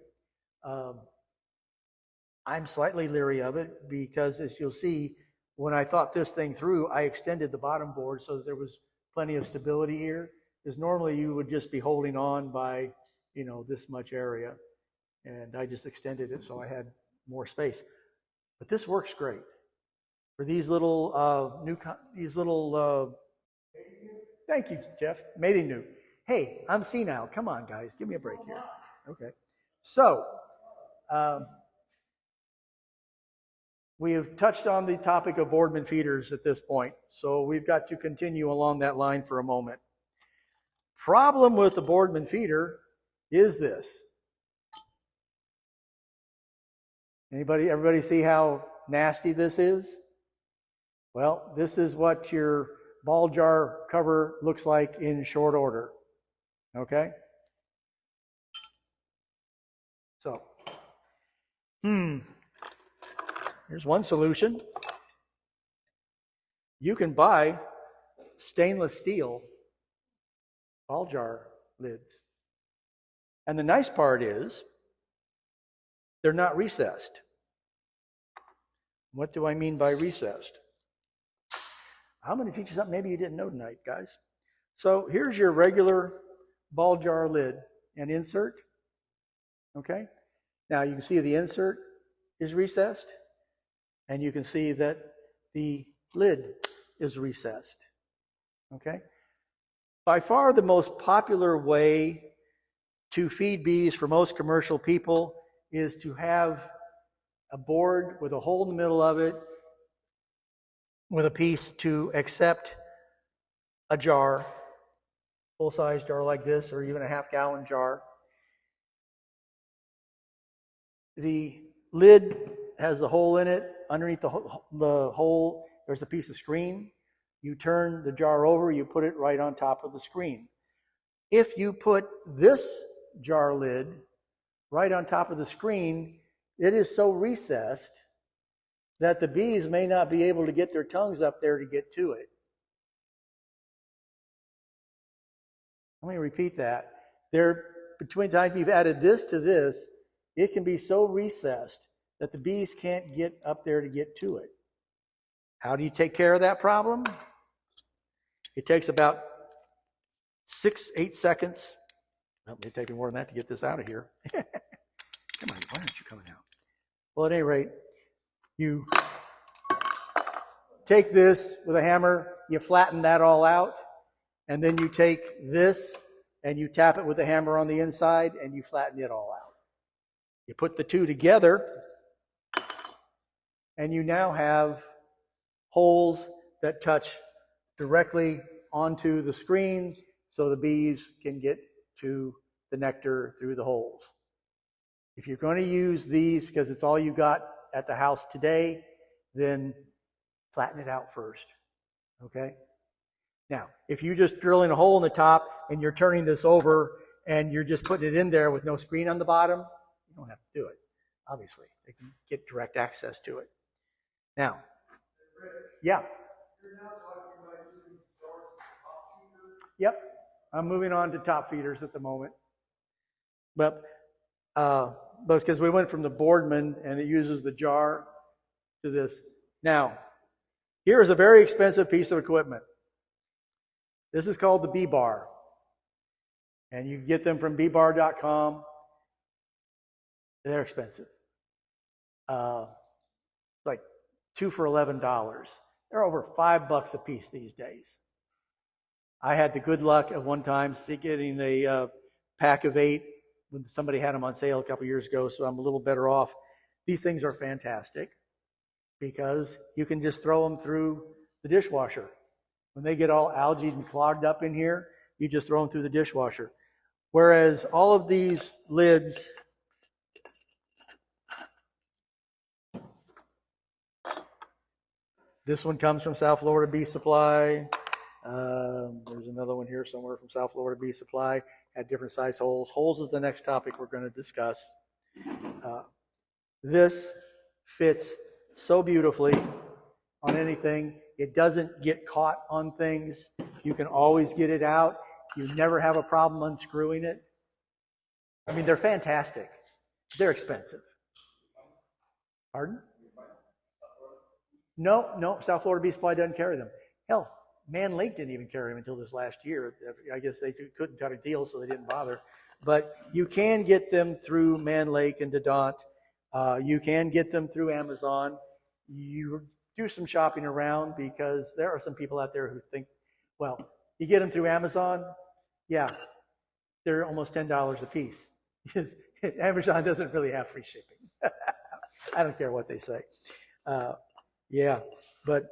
I'm slightly leery of it because, as you'll see, when I thought this thing through, I extended the bottom board so that there was plenty of stability here. Because normally you would just be holding on by, this much area. And I just extended it so I had more space. But this works great. For these little, thank you, Jeff, mating nuke. Hey, I'm senile. Come on, guys. Give me a break here. Okay. So, we have touched on the topic of Boardman feeders at this point. So we've got to continue along that line for a moment. Problem with the Boardman feeder is this. Everybody see how nasty this is? Well, this is what your ball jar cover looks like in short order. Okay? So, here's one solution. You can buy stainless steel ball jar lids. And the nice part is, they're not recessed. What do I mean by recessed? I'm going to teach you something maybe you didn't know tonight, guys. So here's your regular ball jar lid and insert. Okay? Now you can see the insert is recessed, and you can see that the lid is recessed. Okay? By far the most popular way to feed bees for most commercial people is to have a board with a hole in the middle of it with a piece to accept a jar, full-size jar like this, or even a half-gallon jar. The lid has a hole in it underneath the hole, there's a piece of screen. You turn the jar over, you put it right on top of the screen. If you put this jar lid right on top of the screen, it is so recessed that the bees may not be able to get their tongues up there to get to it. Let me repeat that. Between the time you've added this to this, it can be so recessed that the bees can't get up there to get to it. How do you take care of that problem? It takes about 6-8 seconds. Well, it may take me more than that to get this out of here. Come on, why aren't you coming out? Well, at any rate, you take this with a hammer, you flatten that all out, and then you take this and you tap it with the hammer on the inside and you flatten it all out. You put the two together and you now have holes that touch directly onto the screen so the bees can get to the nectar through the holes. If you're going to use these because it's all you got at the house today, then flatten it out first. Okay? Now, if you're just drilling a hole in the top and you're turning this over and you're just putting it in there with no screen on the bottom, you don't have to do it. Obviously, they can get direct access to it. Now, yeah. You're now talking about using jars as top feeders. Yep. I'm moving on to top feeders at the moment. But because we went from the Boardman and it uses the jar to this. Now, here is a very expensive piece of equipment. This is called the bee bar. And you can get them from beebar.com. They're expensive. Like 2 for $11. They're over $5 a piece these days. I had the good luck of one time getting a pack of 8 when somebody had them on sale a couple years ago, so I'm a little better off. These things are fantastic because you can just throw them through the dishwasher. When they get all algae and clogged up in here, you just throw them through the dishwasher. Whereas all of these lids, this one comes from South Florida Bee Supply. There's another one here somewhere from South Florida Bee Supply. Had different size holes. Holes is the next topic we're going to discuss. This fits so beautifully on anything. It doesn't get caught on things. You can always get it out. You never have a problem unscrewing it. I mean, they're fantastic. They're expensive. Pardon? No, South Florida Bee Supply doesn't carry them. Hell, Man Lake didn't even carry them until this last year. I guess they couldn't cut a deal, so they didn't bother. But you can get them through Man Lake and Dedant. You can get them through Amazon. You do some shopping around because there are some people out there who think, well, you get them through Amazon, yeah, they're almost $10 a piece. Amazon doesn't really have free shipping. I don't care what they say. Yeah, but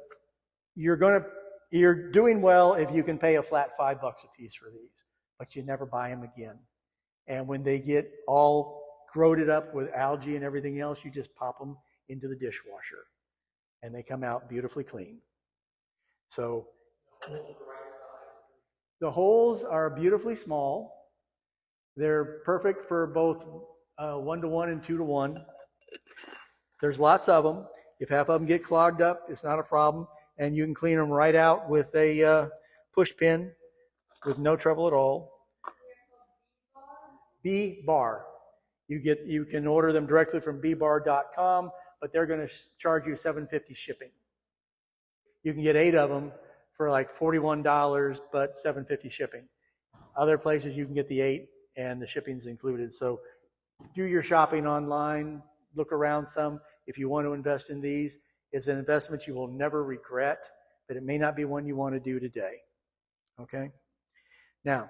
you're doing well if you can pay a flat $5 a piece for these, but you never buy them again. And when they get all corroded up with algae and everything else, you just pop them into the dishwasher, and they come out beautifully clean. So the holes are beautifully small. They're perfect for both 1-to-1 and 2-to-1. There's lots of them. If half of them get clogged up, it's not a problem. And you can clean them right out with a push pin with no trouble at all. Bee Bar. You can order them directly from beebar.com, but they're going to charge you $7.50 shipping. You can get 8 of them for like $41, but $7.50 shipping. Other places you can get the 8 and the shipping's included. So do your shopping online, look around some. If you want to invest in these, it's an investment you will never regret, but it may not be one you want to do today. Okay? Now,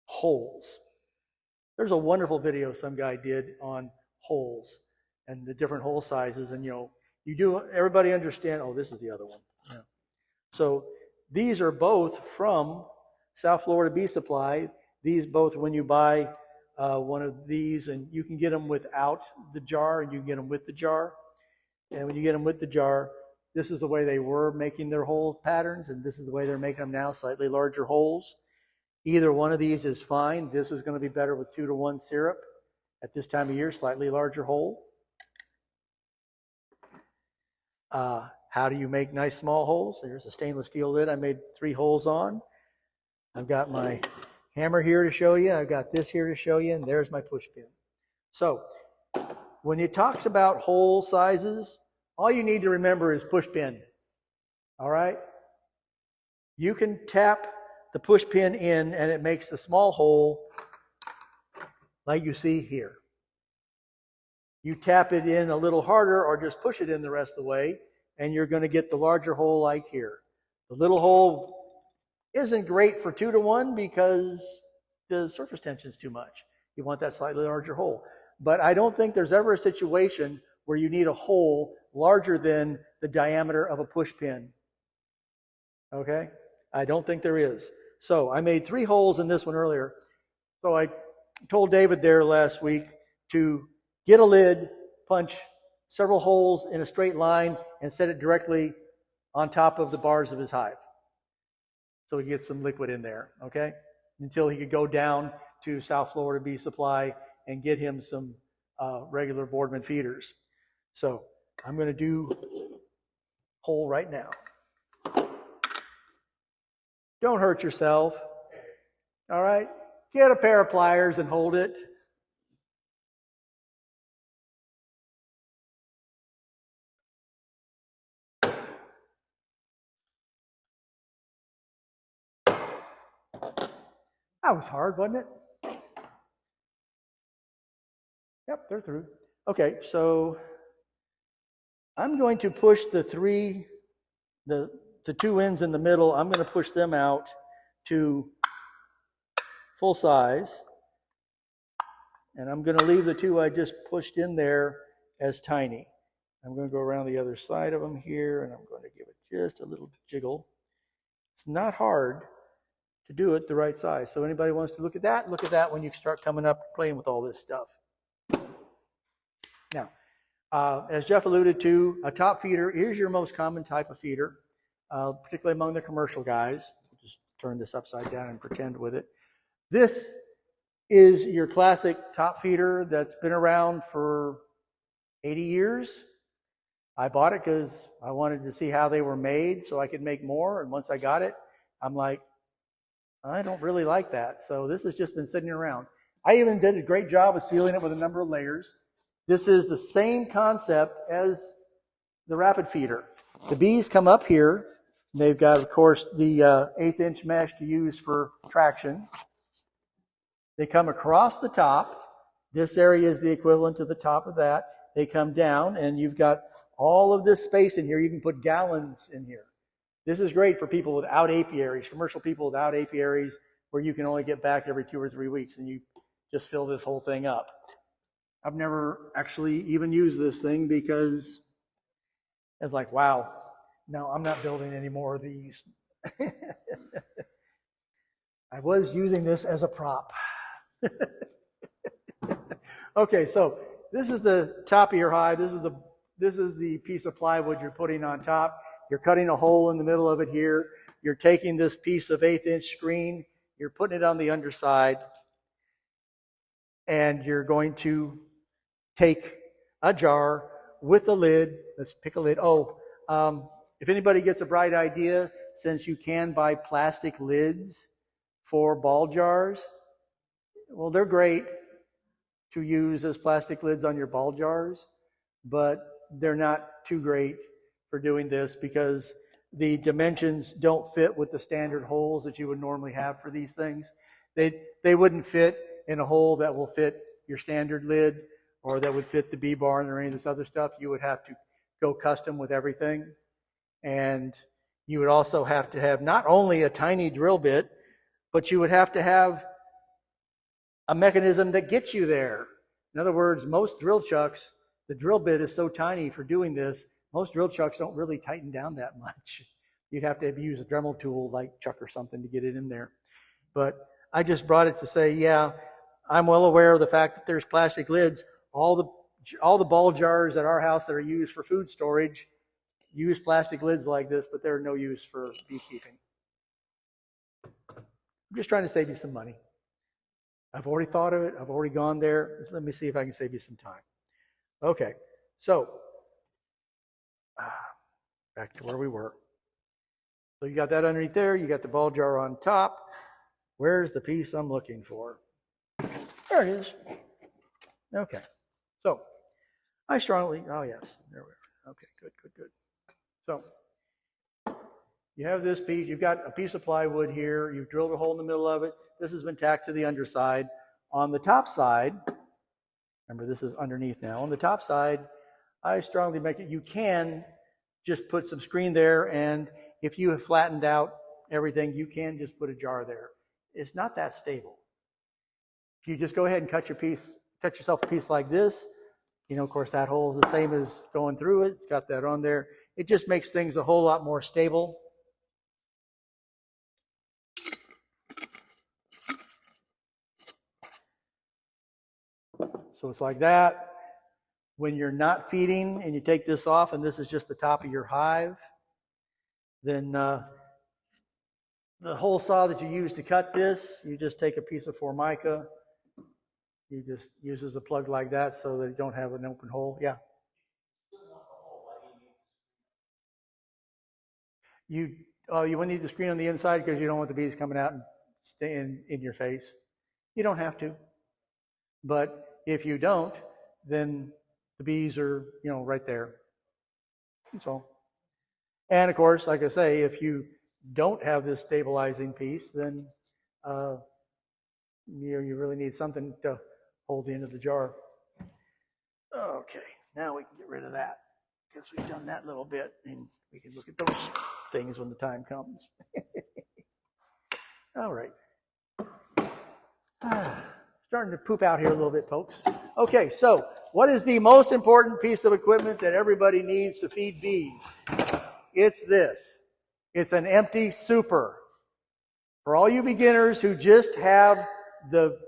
holes. There's a wonderful video some guy did on holes and the different hole sizes, and everybody understand, oh, this is the other one. Yeah. So these are both from South Florida Bee Supply. These both, when you buy one of these, and you can get them without the jar, and you can get them with the jar. And when you get them with the jar, this is the way they were making their hole patterns, and this is the way they're making them now, slightly larger holes. Either one of these is fine. This is going to be better with 2-to-1 syrup at this time of year, slightly larger hole. How do you make nice small holes? There's a stainless steel lid I made 3 holes on. I've got my hammer here to show you. I've got this here to show you, and there's my push pin. So when it talks about hole sizes, all you need to remember is push pin. All right? You can tap the push pin in, and it makes the small hole like you see here. You tap it in a little harder or just push it in the rest of the way, and you're going to get the larger hole like here. The little hole isn't great for 2-to-1 because the surface tension is too much. You want that slightly larger hole. But I don't think there's ever a situation where you need a hole larger than the diameter of a push pin. Okay? I don't think there is. So I made 3 holes in this one earlier. So I told David there last week to get a lid, punch several holes in a straight line, and set it directly on top of the bars of his hive. So he gets some liquid in there, okay? Until he could go down to South Florida Bee Supply and get him some regular Boardman feeders. So I'm going to do hole right now. Don't hurt yourself. All right? Get a pair of pliers and hold it. That was hard, wasn't it? Yep, they're through. Okay, so I'm going to push the 2 ends in the middle. I'm going to push them out to full size. And I'm going to leave the 2 I just pushed in there as tiny. I'm going to go around the other side of them here, and I'm going to give it just a little jiggle. It's not hard to do it the right size. So anybody wants to look at that when you start coming up playing with all this stuff. Now, as Jeff alluded to, a top feeder is your most common type of feeder, particularly among the commercial guys. I'll just turn this upside down and pretend with it. This is your classic top feeder that's been around for 80 years. I bought it because I wanted to see how they were made so I could make more. And once I got it, I'm like, I don't really like that. So this has just been sitting around. I even did a great job of sealing it with a number of layers. This is the same concept as the rapid feeder. The bees come up here. They've got, of course, the 1/8-inch mesh to use for traction. They come across the top. This area is the equivalent to the top of that. They come down, and you've got all of this space in here. You can put gallons in here. This is great for people without apiaries, commercial people without apiaries, where you can only get back every 2 or 3 weeks, and you just fill this whole thing up. I've never actually even used this thing because it's like, wow, no, I'm not building any more of these. I was using this as a prop. Okay, so this is the top of your hive. This is the piece of plywood you're putting on top. You're cutting a hole in the middle of it here. You're taking this piece of 1/8-inch screen. You're putting it on the underside. And you're going to take a jar with a lid. Let's pick a lid. If anybody gets a bright idea, since you can buy plastic lids for ball jars, well, they're great to use as plastic lids on your ball jars, but they're not too great for doing this because the dimensions don't fit with the standard holes that you would normally have for these things. They wouldn't fit in a hole that will fit your standard lid or that would fit the bee barn or any of this other stuff. You would have to go custom with everything. And you would also have to have not only a tiny drill bit, but you would have to have a mechanism that gets you there. In other words, most drill chucks, the drill bit is so tiny for doing this, most drill chucks don't really tighten down that much. You'd have to use a Dremel tool like Chuck or something to get it in there. But I just brought it to say, yeah, I'm well aware of the fact that there's plastic lids. All the ball jars at our house that are used for food storage use plastic lids like this, but they're no use for beekeeping. I'm just trying to save you some money. I've already thought of it. I've already gone there. Let me see if I can save you some time. Okay, so back to where we were. So you got that underneath there. You got the ball jar on top. Where's the piece I'm looking for? There it is. Okay, so I strongly, oh yes, there we are. Okay, good. So you have this piece. You've got a piece of plywood here. You've drilled a hole in the middle of it. This has been tacked to the underside. On the top side, remember this is underneath now. On the top side, I strongly make it, you can just put some screen there, and if you have flattened out everything, you can just put a jar there. It's not that stable. If you just go ahead and cut yourself a piece like this, you know, of course, that hole is the same as going through it. It's got that on there. It just makes things a whole lot more stable. So it's like that. When you're not feeding and you take this off and this is just the top of your hive, then the hole saw that you use to cut this, you just take a piece of Formica. You just use as a plug like that so that you don't have an open hole. Yeah. You wouldn't need the screen on the inside because you don't want the bees coming out and staying in your face. You don't have to. But if you don't, then the bees are, you know, right there. That's all. And of course, like I say, if you don't have this stabilizing piece, then you really need something to hold the end of the jar. Okay, now we can get rid of that because we've done that little bit, and we can look at those things when the time comes. All right. Starting to poop out here a little bit, folks. Okay, so what is the most important piece of equipment that everybody needs to feed bees? It's this. It's an empty super. For all you beginners who just have the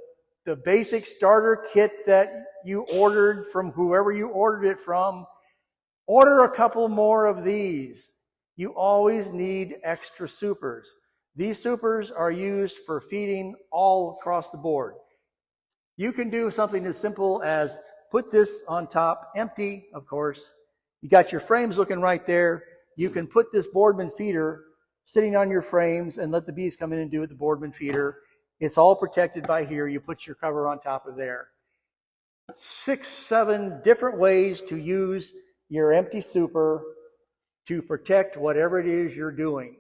basic starter kit that you ordered from whoever you ordered it from, order a couple more of these. You always need extra supers. These supers are used for feeding all across the board. You can do something as simple as put this on top, empty, of course. You got your frames looking right there. You can put this Boardman feeder sitting on your frames and let the bees come in and do it, the Boardman feeder. It's all protected by here. You put your cover on top of there. 6, 7 different ways to use your empty super to protect whatever it is you're doing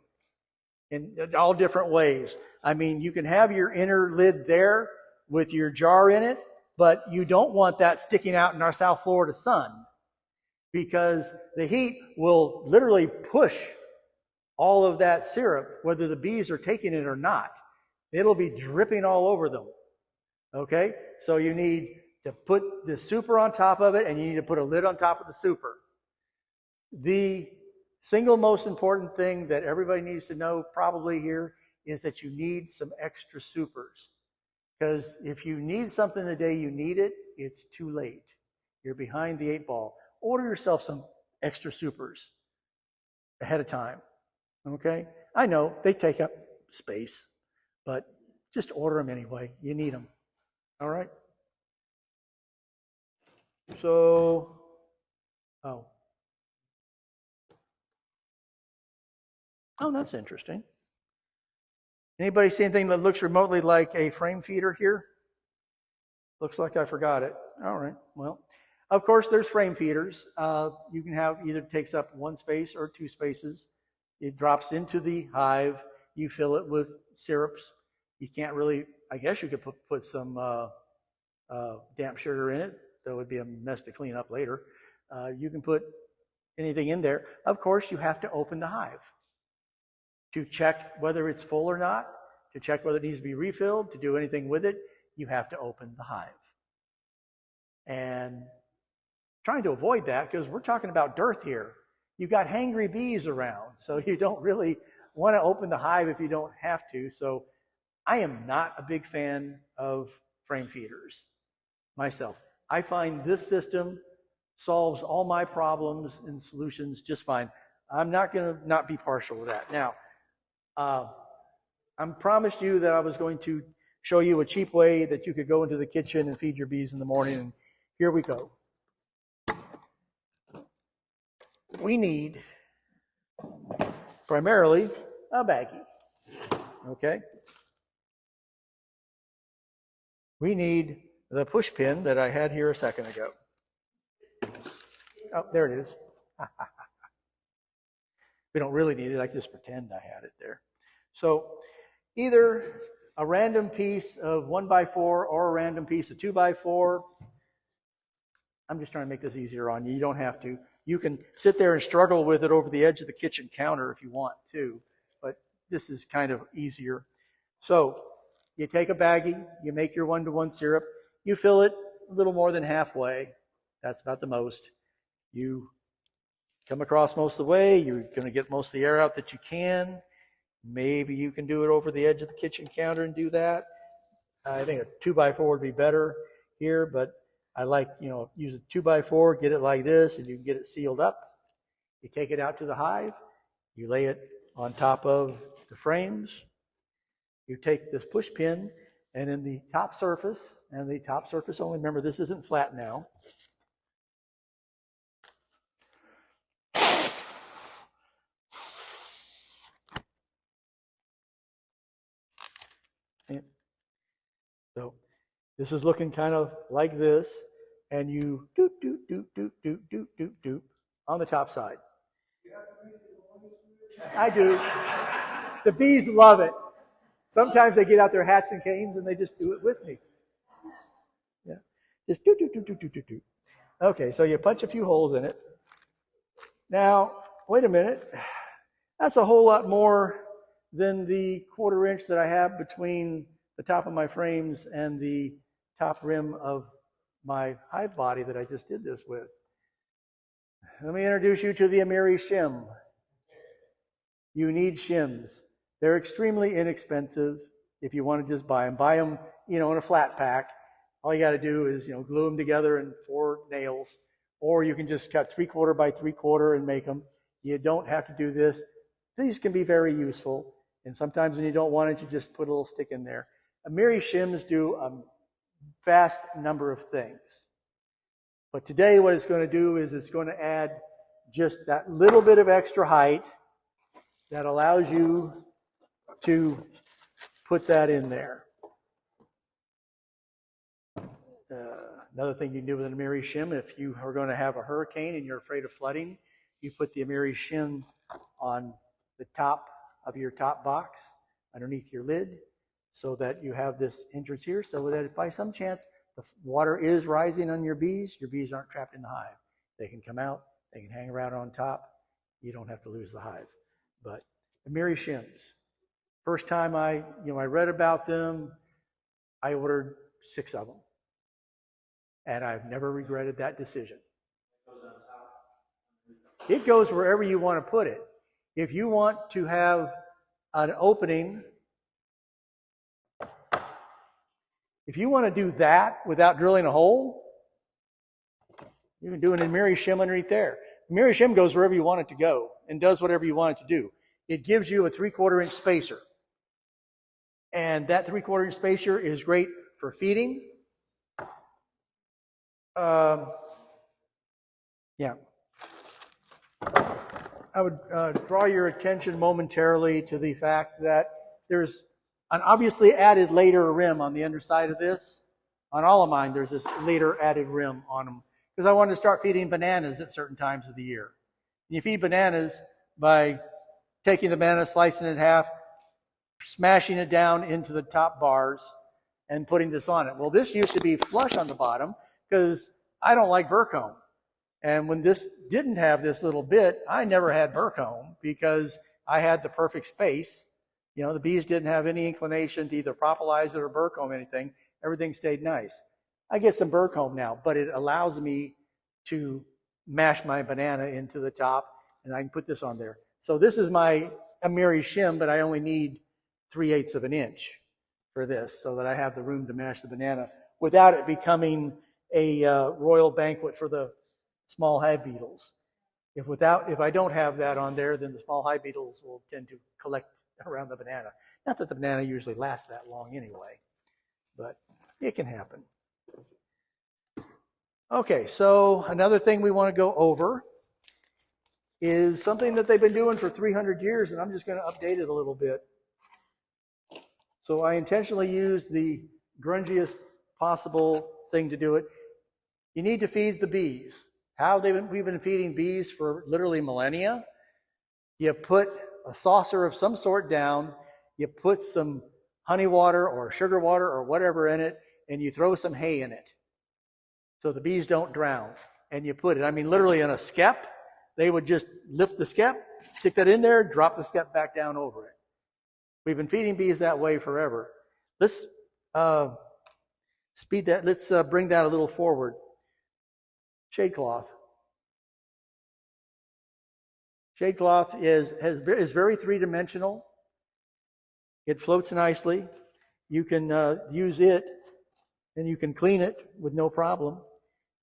in all different ways. I mean, you can have your inner lid there with your jar in it, but you don't want that sticking out in our South Florida sun because the heat will literally push all of that syrup, whether the bees are taking it or not. It'll be dripping all over them. Okay? So you need to put the super on top of it, and you need to put a lid on top of the super. The single most important thing that everybody needs to know probably here is that you need some extra supers. Because if you need something the day you need it, it's too late. You're behind the 8 ball. Order yourself some extra supers ahead of time. Okay? I know they take up space, but just order them anyway. You need them. All right? So, oh, that's interesting. Anybody see anything that looks remotely like a frame feeder here? Looks like I forgot it. All right. Well, of course, there's frame feeders. You can have either takes up 1 space or 2 spaces. It drops into the hive. You fill it with syrups. You can't really, I guess you could put some damp sugar in it. That would be a mess to clean up later. You can put anything in there. Of course, you have to open the hive to check whether it's full or not, to check whether it needs to be refilled, to do anything with it. You have to open the hive. And trying to avoid that because we're talking about dearth here. You've got hangry bees around, so you don't really want to open the hive if you don't have to. So I am not a big fan of frame feeders myself. I find this system solves all my problems and solutions just fine. I'm not going to not be partial to that. Now, I promised you that I was going to show you a cheap way that you could go into the kitchen and feed your bees in the morning, and here we go. We need primarily a baggie, okay? We need the push pin that I had here a second ago. Oh, there it is. We don't really need it. I just pretend I had it there. So either a random piece of 1x4 or a random piece of 2x4. I'm just trying to make this easier on you. You don't have to. You can sit there and struggle with it over the edge of the kitchen counter if you want to, but this is kind of easier. So you take a baggie, you make your 1-to-1 syrup, you fill it a little more than halfway. That's about the most. You come across most of the way. You're going to get most of the air out that you can. Maybe you can do it over the edge of the kitchen counter and do that. I think a 2x4 would be better here, but I like, use a 2x4, get it like this, and you can get it sealed up. You take it out to the hive. You lay it on top of the frames. You take this push pin, and in the top surface, and the top surface only, remember this isn't flat now. So this is looking kind of like this, and you doop, doop, doop, doop, doop, doop, doop, doop on the top side. I do. The bees love it. Sometimes they get out their hats and canes and they just do it with me. Yeah, just doop, doop, doop, doop, doop, doop, doop. Okay, so you punch a few holes in it. Now, wait a minute. That's a whole lot more than the 1/4 inch that I have between the top of my frames and the top rim of my hive body that I just did this with. Let me introduce you to the Amiri shim. You need shims. They're extremely inexpensive if you want to just buy them. Buy them, in a flat pack. All you got to do is, glue them together in 4 nails, or you can just cut 3/4 by 3/4 and make them. You don't have to do this. These can be very useful, and sometimes when you don't want it, you just put a little stick in there. Amiri shims do a vast number of things. But today what it's going to do is it's going to add just that little bit of extra height that allows you to put that in there. Another thing you can do with an Amiri shim, if you are going to have a hurricane and you're afraid of flooding, you put the Amiri shim on the top of your top box underneath your lid, so that you have this entrance here, so that if by some chance the water is rising on your bees aren't trapped in the hive. They can come out, they can hang around on top. You don't have to lose the hive. But Amiri shims. First time I read about them, I ordered 6 of them. And I've never regretted that decision. It goes wherever you want to put it. If you want to have an opening, if you want to do that without drilling a hole, you can do an Amiri shim underneath there. Amiri shim goes wherever you want it to go and does whatever you want it to do. It gives you a 3/4 inch spacer. And that 3/4 inch spacer is great for feeding. I would draw your attention momentarily to the fact that there's an obviously added later rim on the underside of this. On all of mine, there's this later added rim on them, because I wanted to start feeding bananas at certain times of the year. You feed bananas by taking the banana, slicing it in half, smashing it down into the top bars, and putting this on it. Well, this used to be flush on the bottom because I don't like burr comb. And when this didn't have this little bit, I never had burr comb because I had the perfect space. The bees didn't have any inclination to either propolize it or burr comb anything. Everything stayed nice. I get some burr comb now, but it allows me to mash my banana into the top, and I can put this on there. So this is my Amiri shim, but I only need 3/8 of an inch for this so that I have the room to mash the banana without it becoming a royal banquet for the small hive beetles. If I don't have that on there, then the small hive beetles will tend to collect around the banana. Not that the banana usually lasts that long anyway, but it can happen. Okay, so another thing we want to go over is something that they've been doing for 300 years, and I'm just going to update it a little bit. So I intentionally used the grungiest possible thing to do it. You need to feed the bees. We've been feeding bees for literally millennia. You put a saucer of some sort down, you put some honey water or sugar water or whatever in it, and you throw some hay in it so the bees don't drown. And you put it, literally in a skep. They would just lift the skep, stick that in there, drop the skep back down over it. We've been feeding bees that way forever. Let's speed that. Let's bring that a little forward. Shade cloth. Shade cloth is very three-dimensional. It floats nicely. You can use it, and you can clean it with no problem.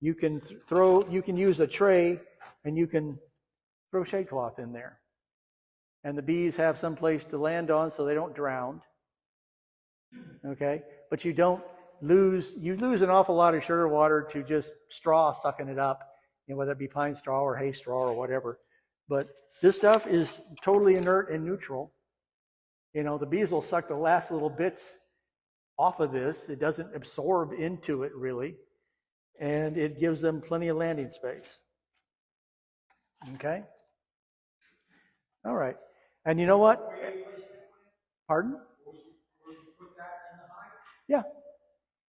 You can use a tray, and you can throw shade cloth in there. And the bees have some place to land on so they don't drown. Okay? But you lose an awful lot of sugar water to just straw sucking it up, whether it be pine straw or hay straw or whatever. But this stuff is totally inert and neutral. The bees will suck the last little bits off of this. It doesn't absorb into it really. And it gives them plenty of landing space. Okay? All right. And you know what? Pardon? Yeah.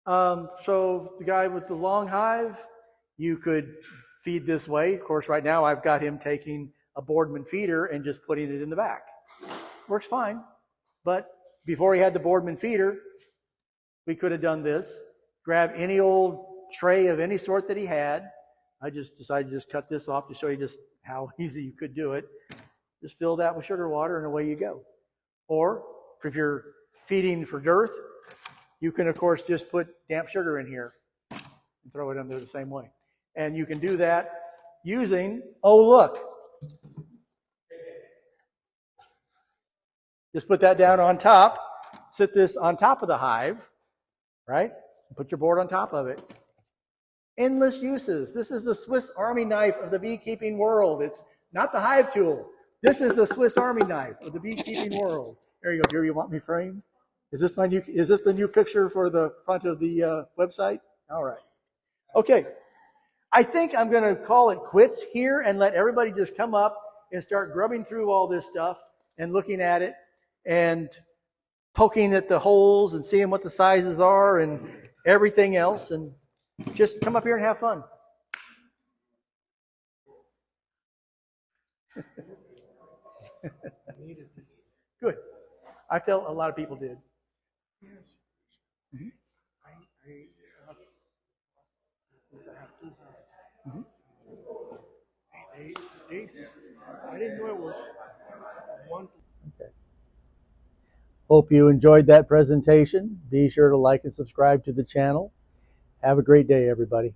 So the guy with the long hive, you could feed this way. Of course, right now I've got him taking a Boardman feeder and just putting it in the back. Works fine. But before he had the Boardman feeder, we could have done this. Grab any old tray of any sort that he had. I just decided to just cut this off to show you just how easy you could do it. Just fill that with sugar water and away you go. Or if you're feeding for dearth, you can of course just put damp sugar in here and throw it in there the same way. And you can do that using, look. Just put that down on top. Sit this on top of the hive, right? Put your board on top of it. Endless uses. This is the Swiss Army knife of the beekeeping world. It's not the hive tool. This is the Swiss Army knife of the beekeeping world. There you go. Here, you want me framed? Is this the new picture for the front of the website? All right. Okay. I think I'm going to call it quits here and let everybody just come up and start grubbing through all this stuff and looking at it and poking at the holes and seeing what the sizes are and everything else, and just come up here and have fun. Good. I felt a lot of people did. Mm-hmm. Mm-hmm. I didn't know it was one. Okay. Hope you enjoyed that presentation. Be sure to like and subscribe to the channel. Have a great day, everybody.